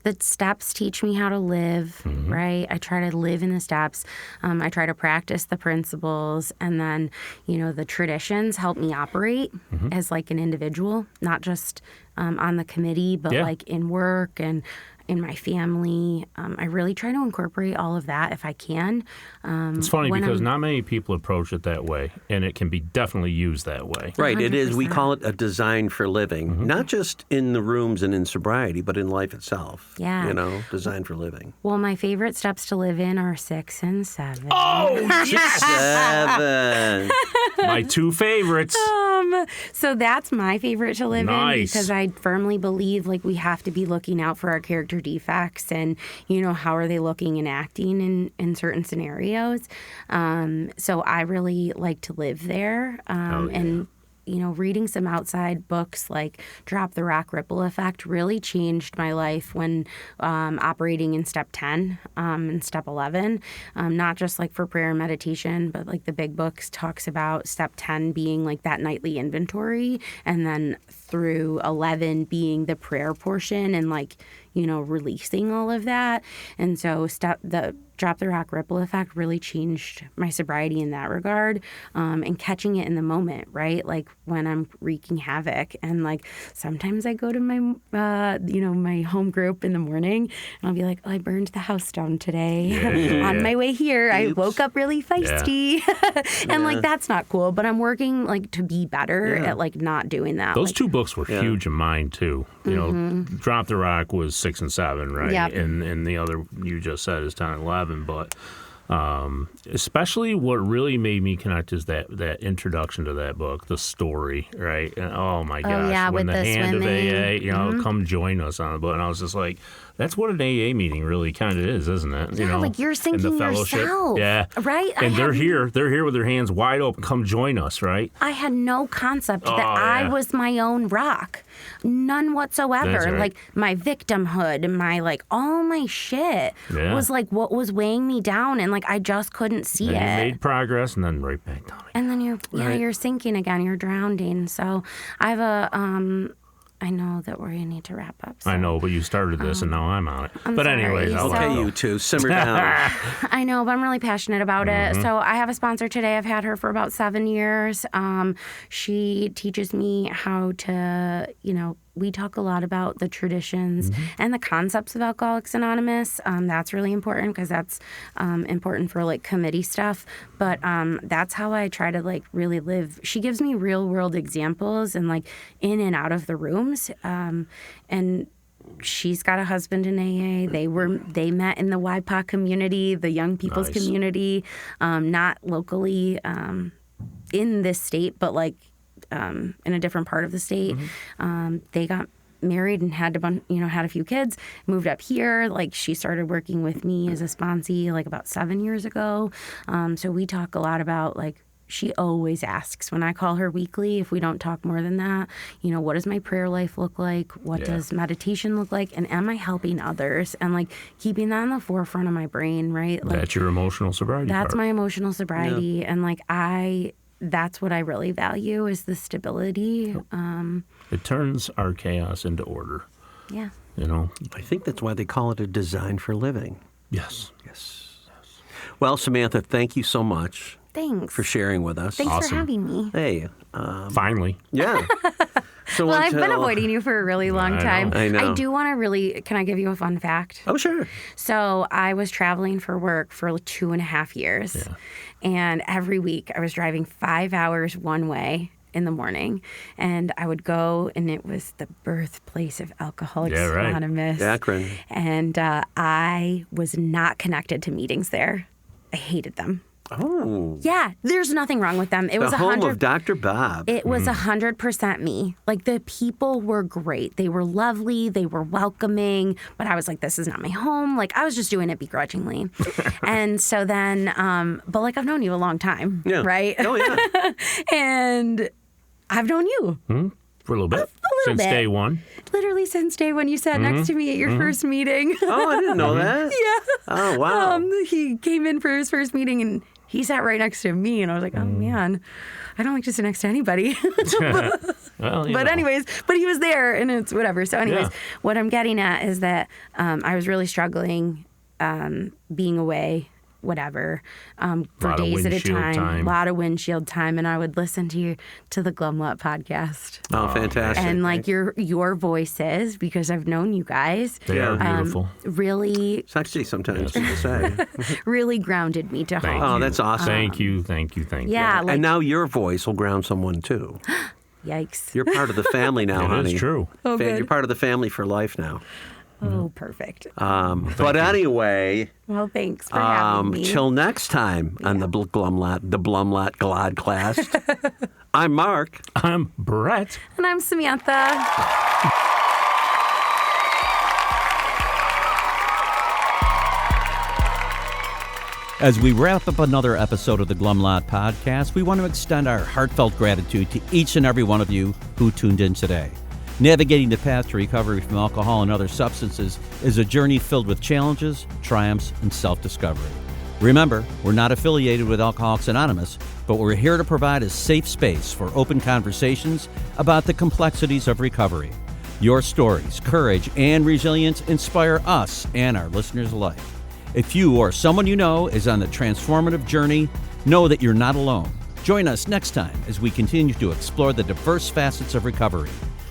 The steps teach me how to live, right? I try to live in the steps. I try to practice the principles. And then, the traditions help me operate as like an individual, not just on the committee, but like in work and in my family. I really try to incorporate all of that if I can. It's funny because not many people approach it that way, and it can be definitely used that way. Right, it is. We call it a design for living, not just in the rooms and in sobriety, but in life itself. Yeah. Design for living. Well, my favorite steps to live in are 6 and 7. Oh, yes! 7. My two favorites. So that's my favorite to live in Nice. because I firmly believe like we have to be looking out for our character defects and, how are they looking and acting in certain scenarios. So I really like to live there. And reading some outside books like Drop the Rock Ripple Effect really changed my life when operating in step 10 and step 11, not just like for prayer and meditation, but like the big books talks about step 10 being like that nightly inventory and then through 11 being the prayer portion and like, releasing all of that. And so the Drop the Rock Ripple Effect really changed my sobriety in that regard, and catching it in the moment, right? Like when I'm wreaking havoc. And like sometimes I go to my, my home group in the morning and I'll be like, oh, I burned the house down today. On my way here, I woke up really feisty. And like that's not cool, but I'm working like to be better at like not doing that. Those two books were huge in mine too. Drop the Rock was 6 and 7, right? Yep. And the other you just said is 10 and 11. But especially what really made me connect is that introduction to that book, the story, right? And, oh my gosh, when with the the hand swimming. of AA, come join us on the book, and I was just like, that's what an AA meeting really kind of is, isn't it? Yeah, like you're and the thinking fellowship. yourself, yeah, right? And they're here with their hands wide open. Come join us, right? I had no concept that I was my own rock. None whatsoever. That's right. Like my victimhood, my like all my shit was like what was weighing me down and like I just couldn't see And it. you made progress and then right back down again. And then you're sinking again, you're drowning. So I have I know that we need to wrap up. So. I know, but you started this and now I'm on it. I'm But sorry. anyways, I'll Okay, you two, simmer down. I know, but I'm really passionate about it. So I have a sponsor today. I've had her for about 7 years. She teaches me how to, we talk a lot about the traditions and the concepts of Alcoholics Anonymous. That's really important because that's important for like committee stuff. But that's how I try to like really live. She gives me real world examples and like in and out of the rooms. And she's got a husband in AA. They met in the YPOC community, the young people's community, not locally in this state, but like in a different part of the state. They got married and had a few kids, moved up here. Like she started working with me as a sponsee like about 7 years ago. So we talk a lot about like, she always asks when I call her weekly, if we don't talk more than that, what does my prayer life look like? What does meditation look like? And am I helping others? And like keeping that in the forefront of my brain, right? Like, that's your emotional sobriety That's part. my emotional sobriety. And like that's what I really value is the stability. It turns our chaos into order. Yeah. I think that's why they call it a design for living. Yes. Well, Samantha, thank you so much. Thanks. For sharing with us. Thanks for having me. Hey. Finally. Yeah. So well, I've been avoiding you for a really long time. I know. I do want to can I give you a fun fact? Oh, sure. So I was traveling for work for 2.5 years. Yeah. And every week I was driving 5 hours one way in the morning. And I would go, and it was the birthplace of Alcoholics Anonymous. Akron. And I was not connected to meetings there. I hated them. Oh. Yeah, there's nothing wrong with them. It was The home 100. of Dr. Bob. It was 100% me. Like, the people were great. They were lovely. They were welcoming. But I was like, this is not my home. Like, I was just doing it begrudgingly. And so then, but like, I've known you a long time, right? Oh, yeah. And I've known you. For a little bit. Since bit. day one. Literally since day when you sat next to me at your first meeting. Oh, I didn't know that. Yeah. Oh, wow. He came in for his first meeting and he sat right next to me. And I was like, oh, man, I don't like to sit next to anybody. Well, But anyways, but he was there and it's whatever. So anyways, what I'm getting at is that I was really struggling being away, whatever, for days at a time. A lot of windshield time. And I would listen to the Glum Lot podcast. Oh, fantastic. And like your voices, because I've known you guys. They are beautiful. Really, Sexy sometimes, people say. really grounded me to home. Oh, that's awesome. Thank you. Yeah. Like, And now your voice will ground someone, too. yikes. You're part of the family now, honey. It is true. Oh, good. You're part of the family for life now. Oh, perfect. But anyway, Well, thanks for having me. till next time on the Glum Lot Glodcast. I'm Mark. I'm Brett. And I'm Samantha. As we wrap up another episode of the Glum Lot Podcast, we want to extend our heartfelt gratitude to each and every one of you who tuned in today. Navigating the path to recovery from alcohol and other substances is a journey filled with challenges, triumphs, and self-discovery. Remember, we're not affiliated with Alcoholics Anonymous, but we're here to provide a safe space for open conversations about the complexities of recovery. Your stories, courage, and resilience inspire us and our listeners alike. If you or someone you know is on the transformative journey, know that you're not alone. Join us next time as we continue to explore the diverse facets of recovery.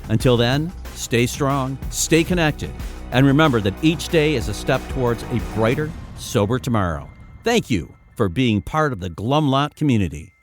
Until then, stay strong, stay connected, and remember that each day is a step towards a brighter, sober tomorrow. Thank you for being part of the Glum Lot community.